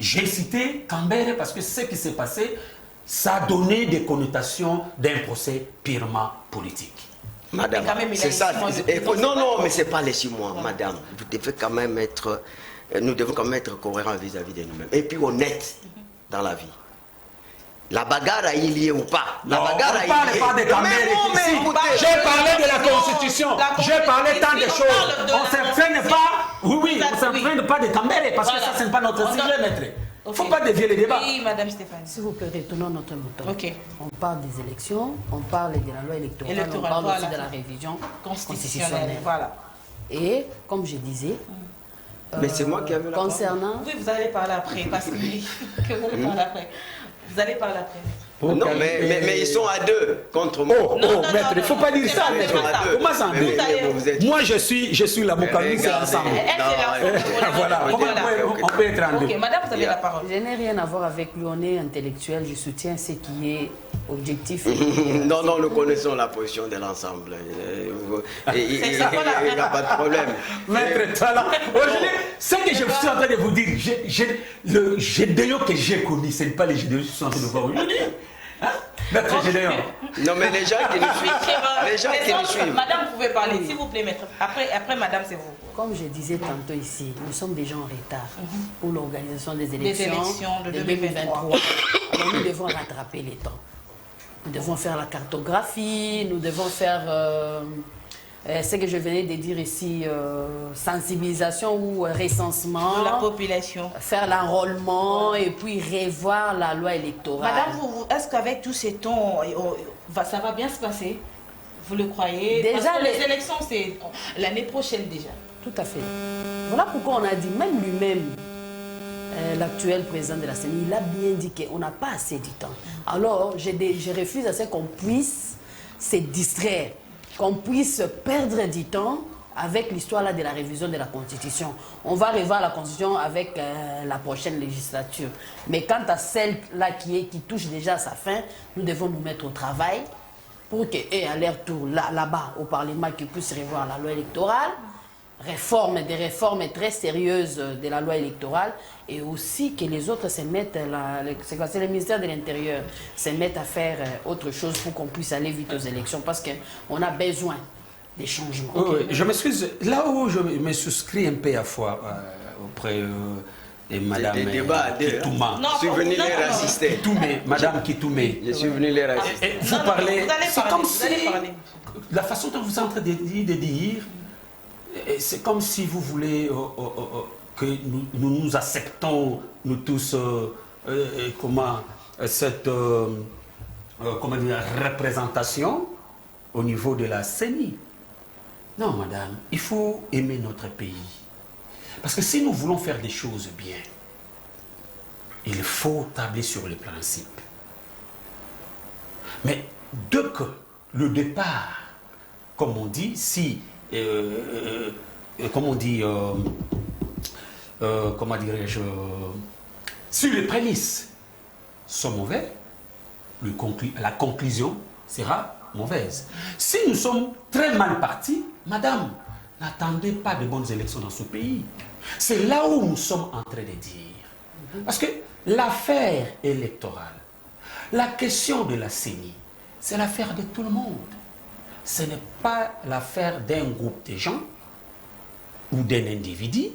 j'ai cité Kambere parce que ce qui s'est passé, ça a donné des connotations d'un procès purement politique. Madame, c'est ça. Non, mais ce n'est pas les 6 mois, madame. Vous devez quand même être... Nous devons quand même être cohérents vis-à-vis de nous-mêmes. Et puis honnêtes dans la vie. La bagarre a eu lieu ou pas? La bagarre a eu lieu. On ne parle pas de Kambere ici. J'ai parlé de la Constitution. J'ai parlé tant de choses. On ne s'entraîne pas. Oui, on ne s'entraîne pas de Kambere parce que ça, ce n'est pas notre sujet, maître. Il ne faut pas dévier les débats. Oui, madame Stéphane. S'il vous plaît, retournons notre mouton. Ok. On parle des élections, on parle de la loi électorale, on parle aussi de la révision constitutionnelle. Voilà. Et, comme je disais, mais c'est moi qui avais la concernant... Oui, vous allez parler après, parce que vous allez parler après. Vous allez parler après. Non, mais ils sont à 2 contre moi. Oh, maître, il ne faut pas dire ça. Comment ça? Moi, je suis la Mokami, c'est ensemble. Voilà, on peut être en 2. Ok, madame, vous avez la parole. Je n'ai rien à voir avec lui, on est intellectuel, je soutiens ce qui est objectif. Non, nous connaissons la position de l'ensemble. Il n'y a pas de problème. Maître, aujourd'hui, ce que je suis en train de vous dire, le Gédéon que j'ai connu, ce n'est pas les Gédéons que je suis en train de voir aujourd'hui. Maître Gédéon. Non, mais les gens qui nous suivent. Madame, vous pouvez parler, s'il vous plaît, maître. Après, madame, c'est vous. Comme je disais tantôt ici, nous sommes déjà en retard pour l'organisation des élections de 2023. Alors nous devons rattraper les temps. Nous devons faire la cartographie, nous devons faire ce que je venais de dire ici, sensibilisation ou recensement. De la population. Faire l'enrôlement et puis revoir la loi électorale. Madame, est-ce qu'avec tous ces temps, ça va bien se passer? Vous le croyez? Déjà, parce que les élections, c'est l'année prochaine déjà. Tout à fait. Voilà pourquoi on a dit, même lui-même, l'actuel président de la CENI, il a bien dit qu'on n'a pas assez de temps. Alors, je refuse à ce qu'on puisse se distraire, qu'on puisse perdre du temps avec l'histoire de la révision de la Constitution. On va revoir la Constitution avec la prochaine législature. Mais quant à celle-là qui touche déjà à sa fin, nous devons nous mettre au travail pour qu'à leur tour, là-bas, au Parlement, qu'ils puissent revoir la loi électorale, des réformes très sérieuses de la loi électorale et aussi que les autres se mettent, c'est le ministère de l'Intérieur, se mettent à faire autre chose pour qu'on puisse aller vite aux élections parce qu'on a besoin des changements. Oui, je m'excuse, là où je me souscris un peu à fois auprès de Madame Kitouma. Je suis venu les assister. Madame Kitoumé. Je suis venu les assister. Vous parlez, c'est comme si, la façon dont vous êtes en train de dire, c'est comme si vous voulez que nous acceptons, nous tous, cette représentation au niveau de la CENI. Non, madame, il faut aimer notre pays. Parce que si nous voulons faire des choses bien, il faut tabler sur les principes. Mais dès que le départ, comme on dit, si, comment dirais-je, si les prémices sont mauvais, la conclusion sera mauvaise. Si nous sommes très mal partis, madame, n'attendez pas de bonnes élections dans ce pays. C'est là où nous sommes en train de dire. Parce que l'affaire électorale, la question de la CENI, c'est l'affaire de tout le monde. Ce n'est pas l'affaire d'un groupe de gens ou d'un individu.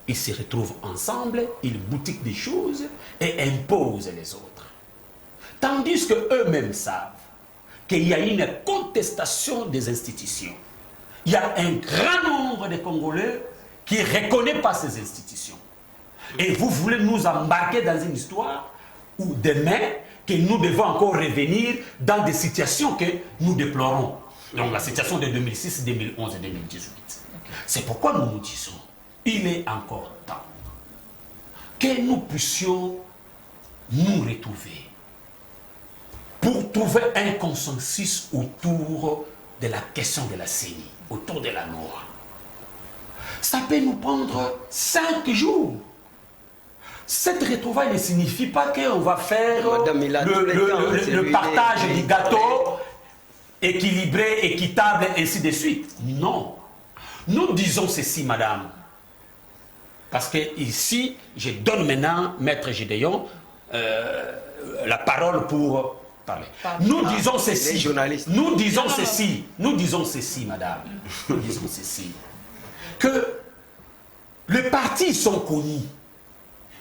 Ils se retrouvent ensemble, ils boutiquent des choses et imposent les autres. Tandis qu'eux-mêmes savent qu'il y a une contestation des institutions. Il y a un grand nombre de Congolais qui ne reconnaissent pas ces institutions. Et vous voulez nous embarquer dans une histoire où demain, que nous devons encore revenir dans des situations que nous déplorons. Donc la situation de 2006, 2011 et 2018. C'est pourquoi nous nous disons, il est encore temps que nous puissions nous retrouver pour trouver un consensus autour de la question de la CENI, autour de la loi. Ça peut nous prendre 5 jours. Cette retrouvaille ne signifie pas qu'on va faire le partage du gâteau équilibré, équitable, ainsi de suite. Non. Nous disons ceci, madame. Parce que ici, je donne maintenant, Maître Gédéon, la parole pour parler. Nous disons ceci. Nous disons ceci. Nous disons ceci, madame. Nous disons ceci. Que les partis sont connus.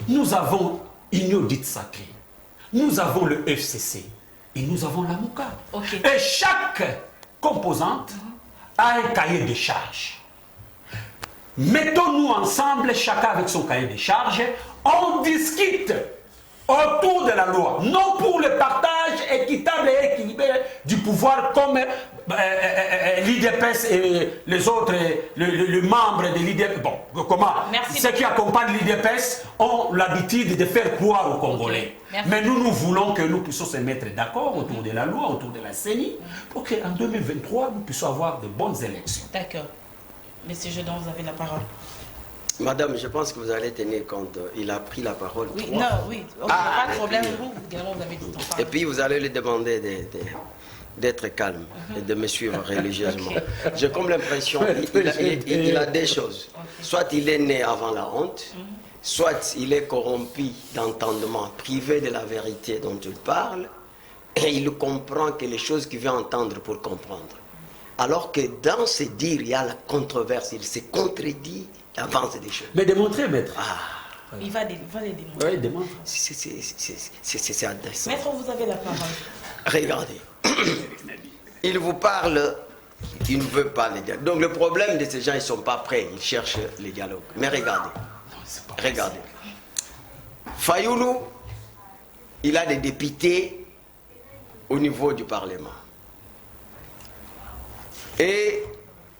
Nous avons Union dite sacrée. Nous avons le FCC. Et nous avons la MOUCA. Okay. Et chaque composante a un cahier de charges. Mettons-nous ensemble, chacun avec son cahier de charges, on discute autour de la loi, non pour le partage équitable et équilibré du pouvoir comme l'IDPS et les autres, les membres de l'IDPS. Bon, comment? Ceux qui accompagnent l'IDPS ont l'habitude de faire croire aux Congolais. Mais nous voulons que nous puissions se mettre d'accord autour de la loi, autour de la CENI, pour qu'en 2023, nous puissions avoir de bonnes élections. D'accord. Monsieur Jedon, vous avez la parole. Madame, je pense que vous allez tenir compte. Il a pris la parole. Oui, non, oui. Pas de problème. Vous avez dit ton parole. Et puis, vous allez lui demander d'être calme et de me suivre religieusement. J'ai comme l'impression qu'il a des choses. Soit il est né avant la honte, soit il est corrompu d'entendement, privé de la vérité dont il parle, et il comprend que les choses qu'il veut entendre pour comprendre. Alors que dans ses dires, il y a la controverse, il se contredit, il avance des choses. Mais démontrer, maître. Il va les démontrer. Oui, démontre. C'est indécent. Maître, vous avez la parole. Regardez. Il vous parle, il ne veut pas les dialogues. Donc le problème de ces gens, ils ne sont pas prêts, ils cherchent les dialogues. Mais regardez. Regardez. Fayoulou, il a des députés au niveau du Parlement. Et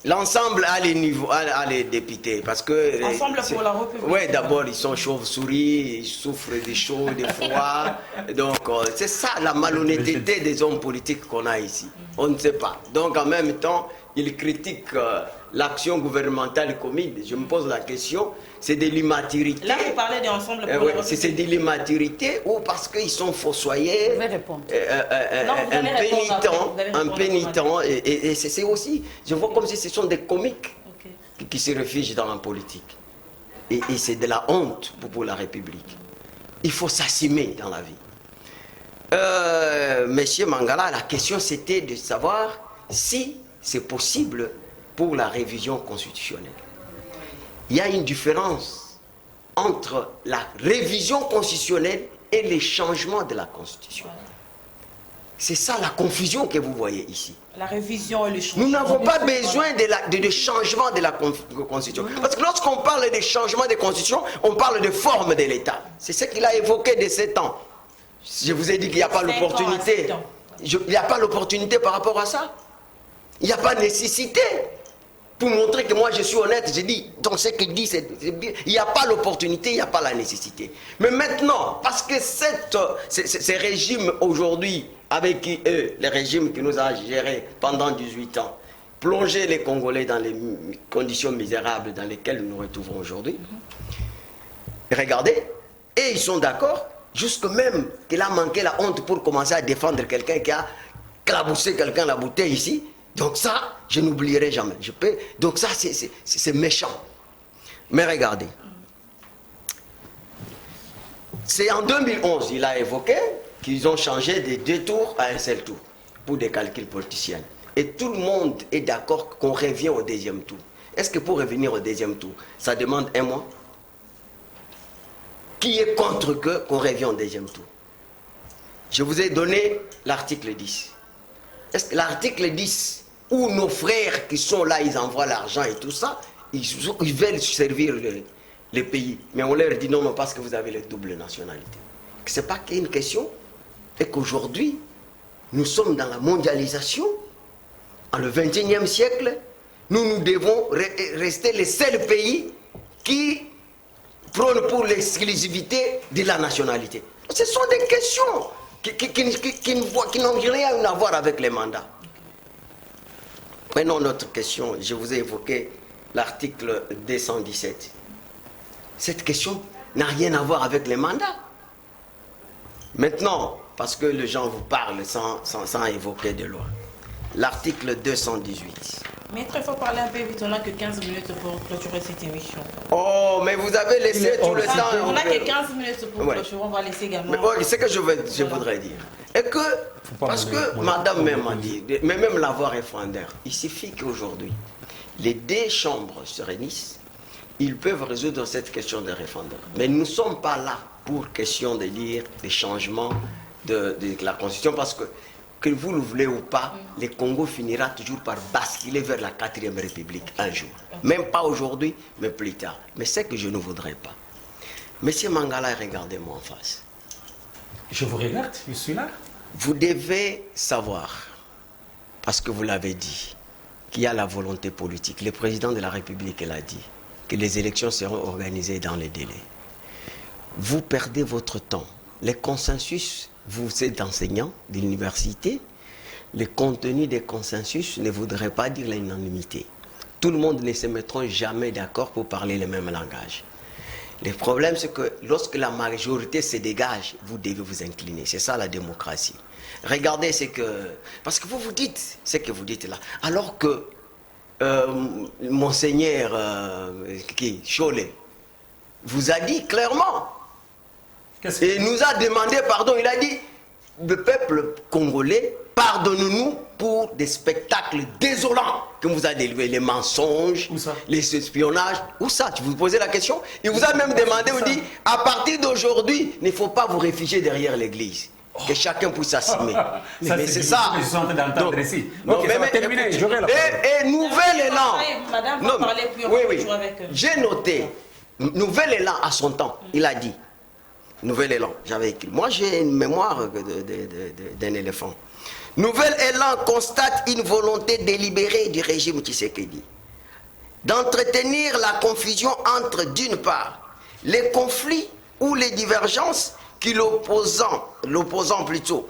l'ensemble a les niveaux, a les députés. Parce que. Ensemble pour la République. Oui, d'abord, ils sont chauves-souris, ils souffrent des chaud, des froids. Donc, c'est ça la malhonnêteté des hommes politiques qu'on a ici. On ne sait pas. Donc, en même temps, ils critiquent l'action gouvernementale commune. Je me pose la question, c'est de l'immaturité. Là, vous parlez d'ensemble pour la République. C'est de l'immaturité ou parce qu'ils sont fossoyés, impénitents, et c'est aussi, je vois comme si ce sont des comiques qui se réfugient dans la politique. Et c'est de la honte pour la République. Il faut s'assumer dans la vie. Monsieur Mangala, la question c'était de savoir si c'est possible pour la révision constitutionnelle. Il y a une différence entre la révision constitutionnelle et les changements de la Constitution. C'est ça la confusion que vous voyez ici. La révision et le changement. Nous n'avons pas besoin de changement de la Constitution. Parce que lorsqu'on parle de changement de Constitution, on parle de forme de l'État. C'est ce qu'il a évoqué de 7 ans. Je vous ai dit qu'il n'y a pas l'opportunité. Il n'y a pas l'opportunité par rapport à ça. Il n'y a pas de nécessité. Pour montrer que moi je suis honnête, j'ai dit, dans ce qu'il dit, c'est bien. Il n'y a pas l'opportunité, il n'y a pas la nécessité. Mais maintenant, parce que ces régimes aujourd'hui, avec eux, les régimes qui nous ont gérés pendant 18 ans, plonger les Congolais dans les conditions misérables dans lesquelles nous nous retrouvons aujourd'hui, regardez, et ils sont d'accord, jusque même qu'il a manqué la honte pour commencer à défendre quelqu'un qui a claboussé quelqu'un la bouteille ici. Donc ça, je n'oublierai jamais. Donc ça, c'est méchant. Mais regardez. C'est en 2011, il a évoqué qu'ils ont changé de 2 tours à un seul tour pour des calculs politiciens. Et tout le monde est d'accord qu'on revient au 2e tour. Est-ce que pour revenir au 2e tour, ça demande 1 mois? Qui est contre qu'on revient au 2e tour? Je vous ai donné l'article 10. Est-ce que l'article 10, où nos frères qui sont là, ils envoient l'argent et tout ça, ils veulent servir le pays. Mais on leur dit non, non, parce que vous avez la double nationalité. Ce n'est pas qu'une question. Et qu'aujourd'hui, nous sommes dans la mondialisation, en le 21e siècle, nous devons rester les seuls pays qui prônent pour l'exclusivité de la nationalité. Ce sont des questions qui n'ont rien à voir avec les mandats. Prenons notre question. Je vous ai évoqué l'article 217. Cette question n'a rien à voir avec les mandats. Maintenant, parce que les gens vous parlent sans évoquer de loi. L'article 218. Maître, il faut parler un peu vite, on n'a que 15 minutes pour clôturer cette émission. Oh, mais vous avez laissé tout le temps. On n'a que 15 minutes pour clôturer, on va laisser également. Mais c'est ce que je voudrais dire. Et que, parce que madame même a dit, mais même la voix référendaire, il suffit qu'aujourd'hui, les 2 chambres se réunissent, ils peuvent résoudre cette question de référendaire. Mais nous ne sommes pas là pour question de dire des changements de la Constitution, parce que vous le voulez ou pas, le Congo finira toujours par basculer vers la 4e République un jour. Même pas aujourd'hui, mais plus tard. Mais c'est que je ne voudrais pas. Monsieur Mangala, regardez-moi en face. Je vous regarde, je suis là. Vous devez savoir, parce que vous l'avez dit, qu'il y a la volonté politique. Le président de la République l'a dit, que les élections seront organisées dans les délais. Vous perdez votre temps. Les consensus, vous êtes enseignant de l'université, le contenu des consensus ne voudrait pas dire l'unanimité. Tout le monde ne se mettra jamais d'accord pour parler le même langage. Le problème, c'est que lorsque la majorité se dégage, vous devez vous incliner. C'est ça la démocratie. Regardez ce que... Parce que vous dites ce que vous dites là. Alors que Monseigneur Cholet vous a dit clairement, et nous a demandé pardon, il a dit, le peuple congolais, pardonnez-nous pour des spectacles désolants que vous a délivrés, les mensonges, les espionnages. Où ça? Tu vous posez la question? Il vous a même demandé, vous dit, à partir d'aujourd'hui, il ne faut pas vous réfugier derrière l'église. Que chacun puisse s'assumer. Mais c'est ça. Je suis en train d'entendre ici. Ok, ça va terminer. Et nouvel élan. Madame va parler plus, on va toujours avec eux. J'ai noté, nouvel élan à son temps, il a dit. Nouvel élan, j'avais écrit. Moi, j'ai une mémoire d'un éléphant. Nouvel élan constate une volonté délibérée du régime Tshisekedi d'entretenir la confusion entre, d'une part, les conflits ou les divergences qui l'opposant plutôt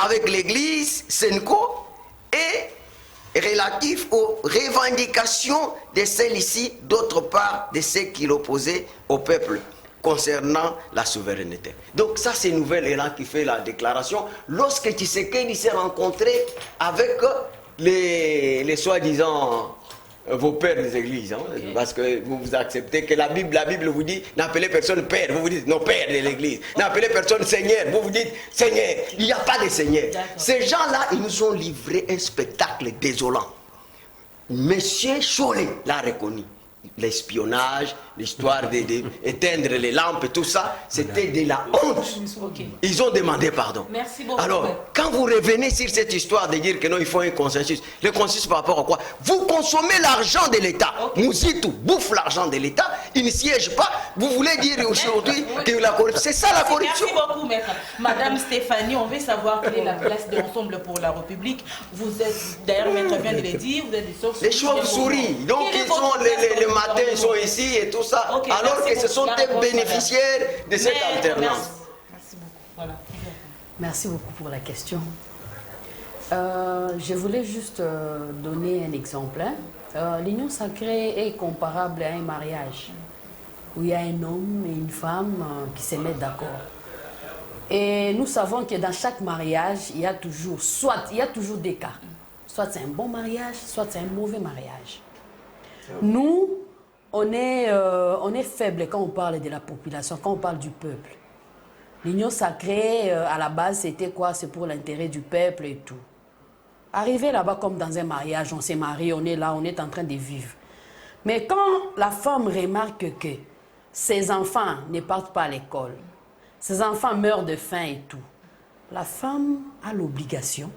avec l'église Senko et relatif aux revendications de celles-ci, d'autre part de ceux qui l'opposaient au peuple concernant la souveraineté. Donc ça, c'est Nouvel Élan qui fait la déclaration lorsque Tshisekedi s'est rencontré avec les soi-disant vos pères des églises, hein, parce que vous acceptez que la Bible vous dit n'appelez personne père, vous dites non père de l'église, n'appelez personne seigneur, vous dites seigneur, il n'y a pas de seigneur. Ces gens-là, ils nous ont livré un spectacle désolant. Monsieur Chollet l'a reconnu. L'espionnage, l'histoire d'éteindre les lampes, tout ça, c'était de la honte. Ils ont demandé pardon. Merci beaucoup. Alors, quand vous revenez sur cette histoire de dire que non, il faut un consensus, le consensus par rapport à quoi? Vous consommez l'argent de l'État. Mouzitou bouffe l'argent de l'État, il ne siège pas. Vous voulez dire aujourd'hui que la corruption, c'est ça la corruption? Merci beaucoup, maître. Madame Stéphanie, on veut savoir quelle est la place de l'Ensemble pour la République. Vous êtes, d'ailleurs, maître vient de le dire, vous êtes des chauves-souris. Les chauves-souris, donc ils sont les matins, ils sont ici et tout ça, alors que ce sont des bénéficiaires de cette alternance. Merci beaucoup. Voilà. Merci beaucoup pour la question. Je voulais juste donner un exemple. L'union sacrée est comparable à un mariage où il y a un homme et une femme qui se mettent d'accord. Et nous savons que dans chaque mariage, il y a toujours des cas. Soit c'est un bon mariage, soit c'est un mauvais mariage. Nous, on est faible quand on parle de la population, quand on parle du peuple. L'union sacrée, à la base, c'était quoi? C'est pour l'intérêt du peuple et tout. Arriver là-bas comme dans un mariage, on s'est marié, on est là, on est en train de vivre. Mais quand la femme remarque que ses enfants ne partent pas à l'école, ses enfants meurent de faim et tout, la femme a l'obligation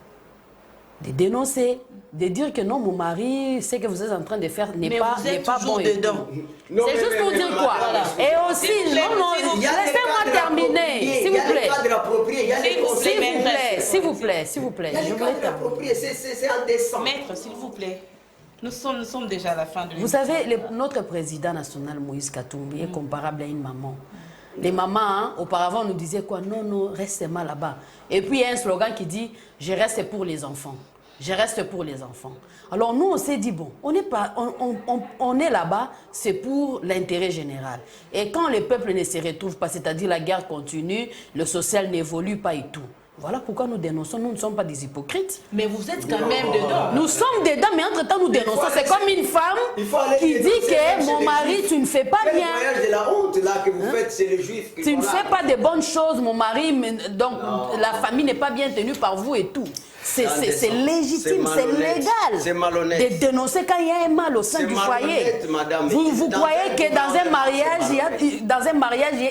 de dénoncer, de dire que non, mon mari, ce que vous êtes en train de faire n'est pas bon. C'est juste pour dire quoi? Et aussi, laissez-moi terminer, s'il vous plaît. S'il vous plaît, je voulais terminer. C'est indécent. Maître, s'il vous plaît. Nous sommes déjà à la fin de l'émission. Vous savez, notre président national, Moïse Katumbi, est comparable à une maman. Les mamans, hein, auparavant, nous disaient quoi? Non, non, reste seulement là-bas. Et puis, il y a un slogan qui dit « Je reste pour les enfants. Je reste pour les enfants. » Alors, nous, on s'est dit, bon, on est là-bas, c'est pour l'intérêt général. Et quand le peuple ne se retrouve pas, c'est-à-dire la guerre continue, le social n'évolue pas et tout. Voilà pourquoi nous dénonçons, nous ne sommes pas des hypocrites. Mais vous êtes quand même dedans. Nous sommes dedans, mais entre-temps, nous dénonçons. C'est comme une femme qui dit que mon mari, tu ne fais pas bien. Le voyage de la honte là que vous faites, c'est les juifs. Tu ne fais pas de bonnes choses, mon mari, donc la famille n'est pas bien tenue par vous et tout. C'est légitime, c'est légal c'est malhonnête. de dénoncer quand il y a un mal au sein du foyer. Madame. Vous croyez que dans un mariage,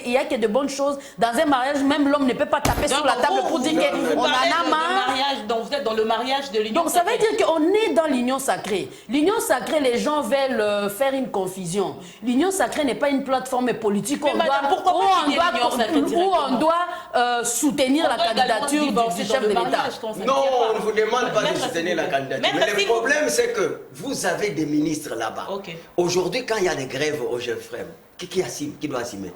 il y a que de bonnes choses. Dans un mariage, même l'homme ne peut pas taper sur la table pour dire qu'on en a marre. Donc vous êtes dans le mariage de l'union sacrée. Donc ça veut dire qu'on est dans l'union sacrée. L'union sacrée, les gens veulent faire une confusion. L'union sacrée n'est pas une plateforme politique où on doit soutenir la candidature du chef de l'État. Non, on ne vous demande pas de soutenir la candidature. Mais le problème, c'est que vous avez des ministres là-bas. Aujourd'hui, quand il y a des grèves au GFREM, qui doit assumer?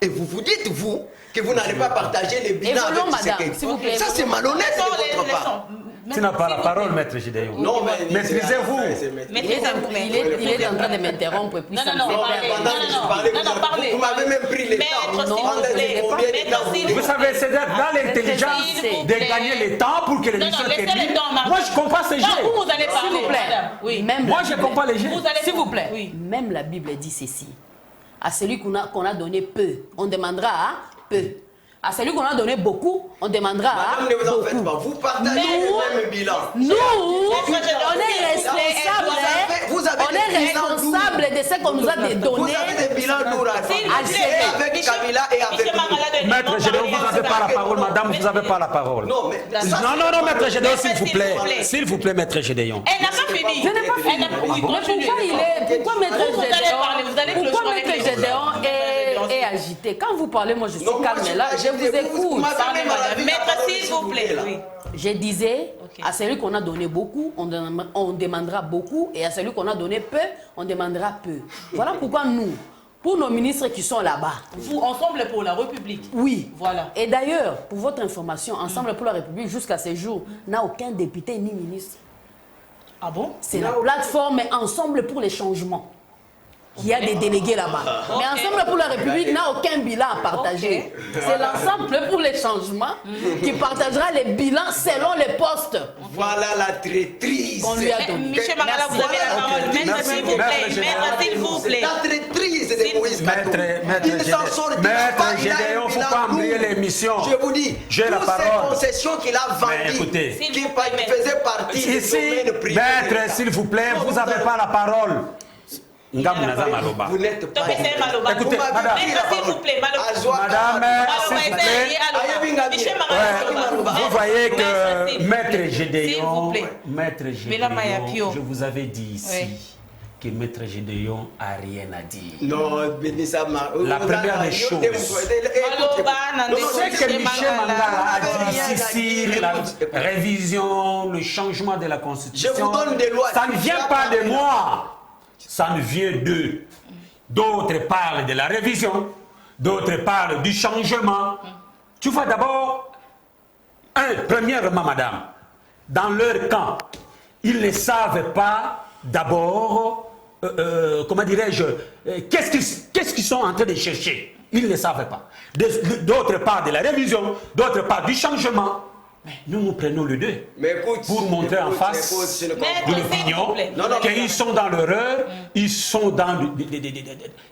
Et vous vous dites, vous, que vous n'allez pas partager les bilans avec Tshisekedi. Ça, c'est malhonnête de votre part. Tu n'as pas la parole, maître Gédéon. Non, mais maîtrisez-vous. Il est en train de m'interrompre. Non, parlez. Vous m'avez même pris le temps. Vous savez, c'est dans l'intelligence de gagner le temps pour que les ministres terminent. Moi, je comprends ces jeux. Vous allez parler, s'il vous plaît. Moi, je comprends les jeux. S'il vous plaît. Même la Bible dit ceci. À celui qu'on a donné peu, on demandera peu. À celui qu'on a donné beaucoup, on demandera Madame, ne vous en faites pas. Vous partagez le même bilan. Nous, on est responsable de ce qu'on nous a donné. Vous avez des bilans lourds avec Kabila et avec nous. Maître Gédéon, vous n'avez pas la parole, madame, vous n'avez pas la parole. Non, Maître Gédéon, s'il vous plaît. S'il vous plaît, maître Gédéon. Elle n'a pas fini. Je n'ai pas fini. Pourquoi maître Gédéon est agité? Quand vous parlez, moi je suis calme là, je vous écoute. Maître, s'il vous plaît. Je disais, à celui qu'on a donné beaucoup, on demandera beaucoup, et à celui qu'on a donné peu, on demandera peu. Voilà pourquoi nous, pour nos ministres qui sont là-bas. Vous, Ensemble pour la République. Oui. Voilà. Et d'ailleurs, pour votre information, Ensemble pour la République, jusqu'à ce jour, n'a aucun député ni ministre. Ah bon? C'est la plateforme Ensemble pour les changements. qui a des délégués là-bas. Mais Ensemble pour la République n'a aucun bilan à partager. C'est l'Ensemble pour les changements qui partagera les bilans selon les postes. Voilà la traîtrise. On lui a donné. Michel Mangala, vous avez la parole. Maître, s'il vous plaît. Maître, s'il vous plaît. La traîtrise de Moïse Katumbi. Maître Gédéon, il ne faut pas embrayer l'émission. Je vous dis, j'ai la toutes ces parole. concessions qu'il a vendues, qui faisaient partie du domaine privé. Maître, s'il vous plaît, vous n'avez pas la parole. Vous n'êtes pas. Écoutez, madame. Maître, s'il vous plaît. Madame, s'il vous plaît. Vous voyez que Maître Gédéon, je vous avais dit ici que Maître Gédéon n'a rien à dire. Non, Bénissa la première des choses, c'est que Michel Mangala a dit ici sur la révision, le changement de la Constitution. Je vous donne des lois. Ça ne vient pas de moi. Ça ne vient d'eux. D'autres parlent de la révision, d'autres parlent du changement. Tu vois d'abord, premièrement, madame, dans leur camp, ils ne savent pas d'abord, comment dirais-je, qu'est-ce qu'ils sont en train de chercher. Ils ne savent pas. D'autres parlent de la révision, d'autres parlent du changement. Mais nous prenons le deux pour montrer en face de l'opinion qu'ils sont dans l'erreur, ils sont dans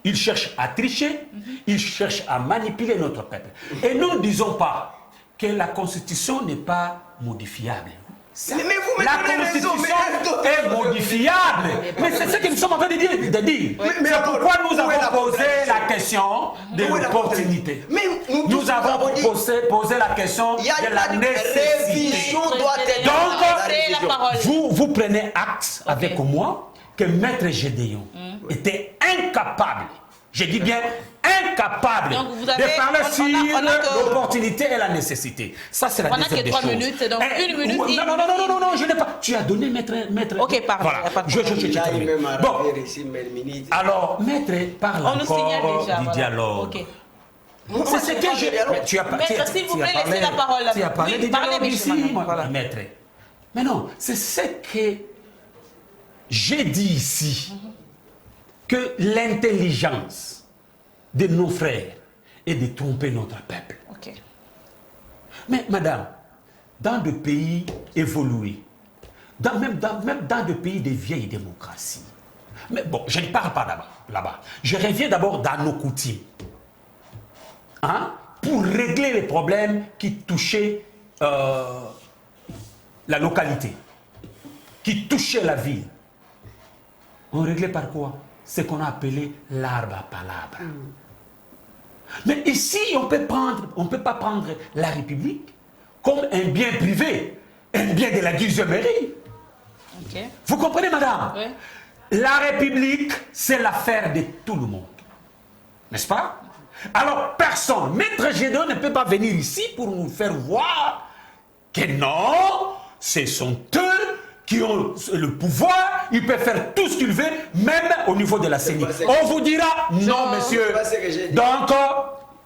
ils cherchent à tricher, ils cherchent à manipuler notre peuple. Et nous ne disons pas que la Constitution n'est pas modifiable. La Constitution est modifiable. Mais c'est ce que nous sommes en train de dire. C'est pourquoi nous avons posé la question de l'opportunité. Nous avons posé la question de la nécessité. Donc, vous prenez acte avec moi que Maître Gédéon était incapable, je dis bien incapable, de parler sur l'opportunité et la nécessité. Ça, c'est la deuxième des choses. On a que 3 minutes, c'est donc 1 minute. Non, je n'ai pas. Tu as donné maître. Ok, pardon. Voilà. Je bon. Alors, maître parle encore du dialogue. C'est ce que je. Tu as parlé. Maître, s'il vous plaît, laissez la parole. Tu as parlé du dialogue ici, maître. Mais non, c'est ce que j'ai dit ici, que l'intelligence de nos frères est de tromper notre peuple. Okay. Mais madame, dans des pays évolués, même dans des pays de vieilles démocraties, mais bon, je ne parle pas là-bas. Je reviens d'abord dans nos coutumes. Hein, pour régler les problèmes qui touchaient la localité, qui touchaient la ville. On réglait par quoi? Ce qu'on a appelé l'arbre à palabre. Mais ici, on ne peut pas prendre la République comme un bien privé, un bien de la deuxièmerie. Okay. Vous comprenez, madame? Oui. La République, c'est l'affaire de tout le monde. N'est-ce pas? Alors, personne, Maître Gédéon ne peut pas venir ici pour nous faire voir que non, ce sont eux qui ont le pouvoir, ils peuvent faire tout ce qu'ils veulent, même au niveau de la CENI. On vous dira, non, monsieur. Donc,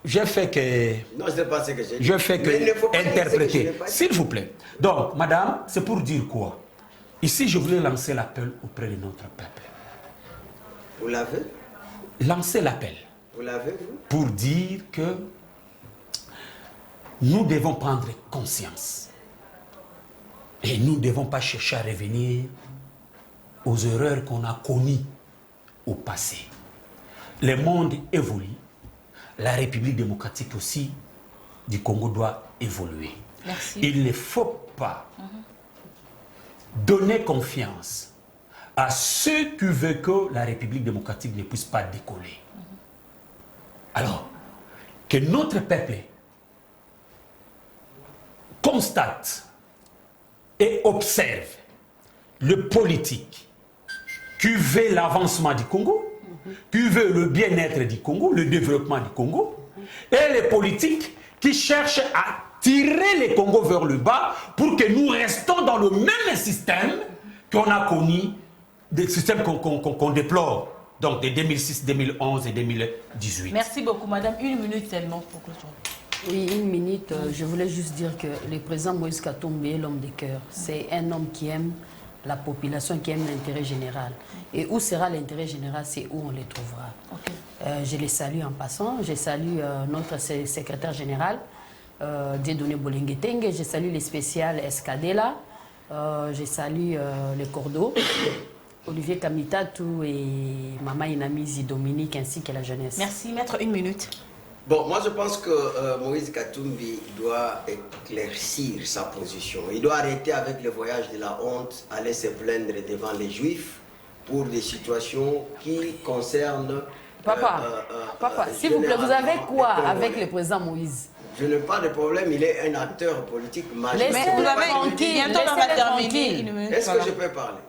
je fais que... Non, ce n'est pas ce que j'ai dit. Je fais que interpréter. S'il vous plaît. Donc, madame, c'est pour dire quoi? Ici, je voulais lancer l'appel auprès de notre peuple. Vous l'avez? Lancer l'appel. Vous l'avez, vous? Pour dire que nous devons prendre conscience. Et nous ne devons pas chercher à revenir aux erreurs qu'on a commises au passé. Le monde évolue. La République démocratique aussi du Congo doit évoluer. Merci. Il ne faut pas donner confiance à ceux qui veulent que la République démocratique ne puisse pas décoller. Alors, que notre peuple constate et observe le politique qui veut l'avancement du Congo, qui veut le bien-être du Congo, le développement du Congo, et les politiques qui cherchent à tirer le Congo vers le bas pour que nous restons dans le même système qu'on a connu, des systèmes qu'on déplore, donc de 2006, 2011 et 2018. Merci beaucoup, madame. 1 minute seulement pour clôturer. Oui, 1 minute. Je voulais juste dire que le président Moïse Katumbi est l'homme de cœur. C'est un homme qui aime la population qui aime l'intérêt général. Et où sera l'intérêt général, c'est où on les trouvera. Okay. Je les salue en passant. Je salue notre secrétaire général, Dieudonné Bolenguetenge. Je salue les spéciales Escadela. Je salue les Cordeaux, Olivier Kamitatou et Mama Inamizi Dominique ainsi que la jeunesse. Merci, maître, 1 minute. Bon, moi je pense que Moïse Katumbi doit éclaircir sa position. Il doit arrêter avec le voyage de la honte, aller se plaindre devant les Juifs pour des situations qui concernent... Papa, s'il vous plaît, vous avez quoi avec le président Moïse? Je n'ai pas de problème, il est un acteur politique majeur. Mais vous avez bientôt on va terminer. Est-ce que je peux parler?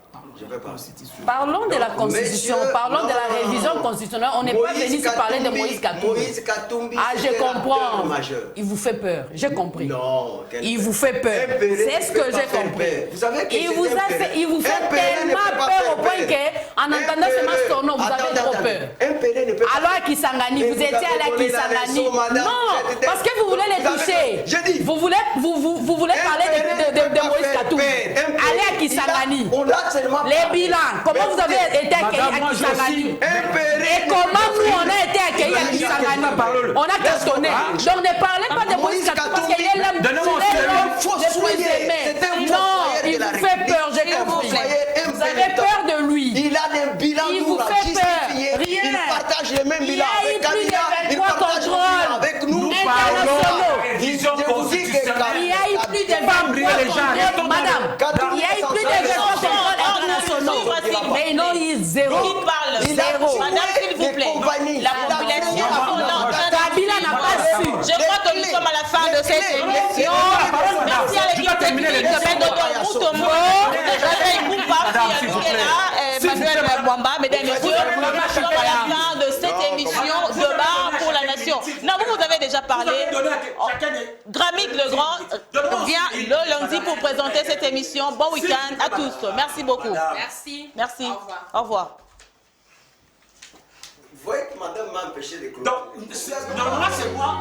Parlons de la Constitution, parlons de la révision constitutionnelle. On n'est pas venu ici parler de Moïse Katumbi. Ah, je comprends. Il vous fait peur, j'ai compris. Non. Il vous fait peur. C'est ce que j'ai compris. Vous savez que il vous fait tellement peur au point qu'en entendant son nom, vous avez trop peur. Alors à Kisangani, vous étiez allé à Kisangani. Non, parce que vous voulez les toucher. Vous voulez parler de Moïse Katumbi. Allez à Kisangani. Les bilans, comment vous avez été accueillis à Kisangani? Et comment nous on a été accueillis à Kisangani? On a cartonné. Donc ne parlez pas de Moïse Katumbi parce qu'il est l'homme le plus aimé. Non, il vous fait peur, j'ai compris. Vous avez peur de lui. Il a des bilans. Il vous fait peur. Rien. Il partage les mêmes bilans avec Kabila. Il y a eu plus de 23 contrôles avec nous. internationaux. Il y a eu plus de 23 contrôles, madame. Il y a eu plus de 23 contrôles internationaux. Mais non, il est zéro. Qui parle? Zéro. Madame, s'il vous plaît. La population. Kabila n'a pas su. Je crois que nous sommes à la fin de cette émission. Merci à l'équipe technique de Dr Moutombo, Javel Koupa, Manuel Mwamba, mesdames et messieurs. Nous sommes à la fin de cette émission Débat pour la Nation. Non, vous avez déjà parlé. Gramic Legrand vient le lundi pour présenter cette émission. Bon week-end à tous. Merci beaucoup. Merci. Merci. Au revoir. Vous voyez que madame m'a empêché de clôturer. Donc, normalement, c'est moi.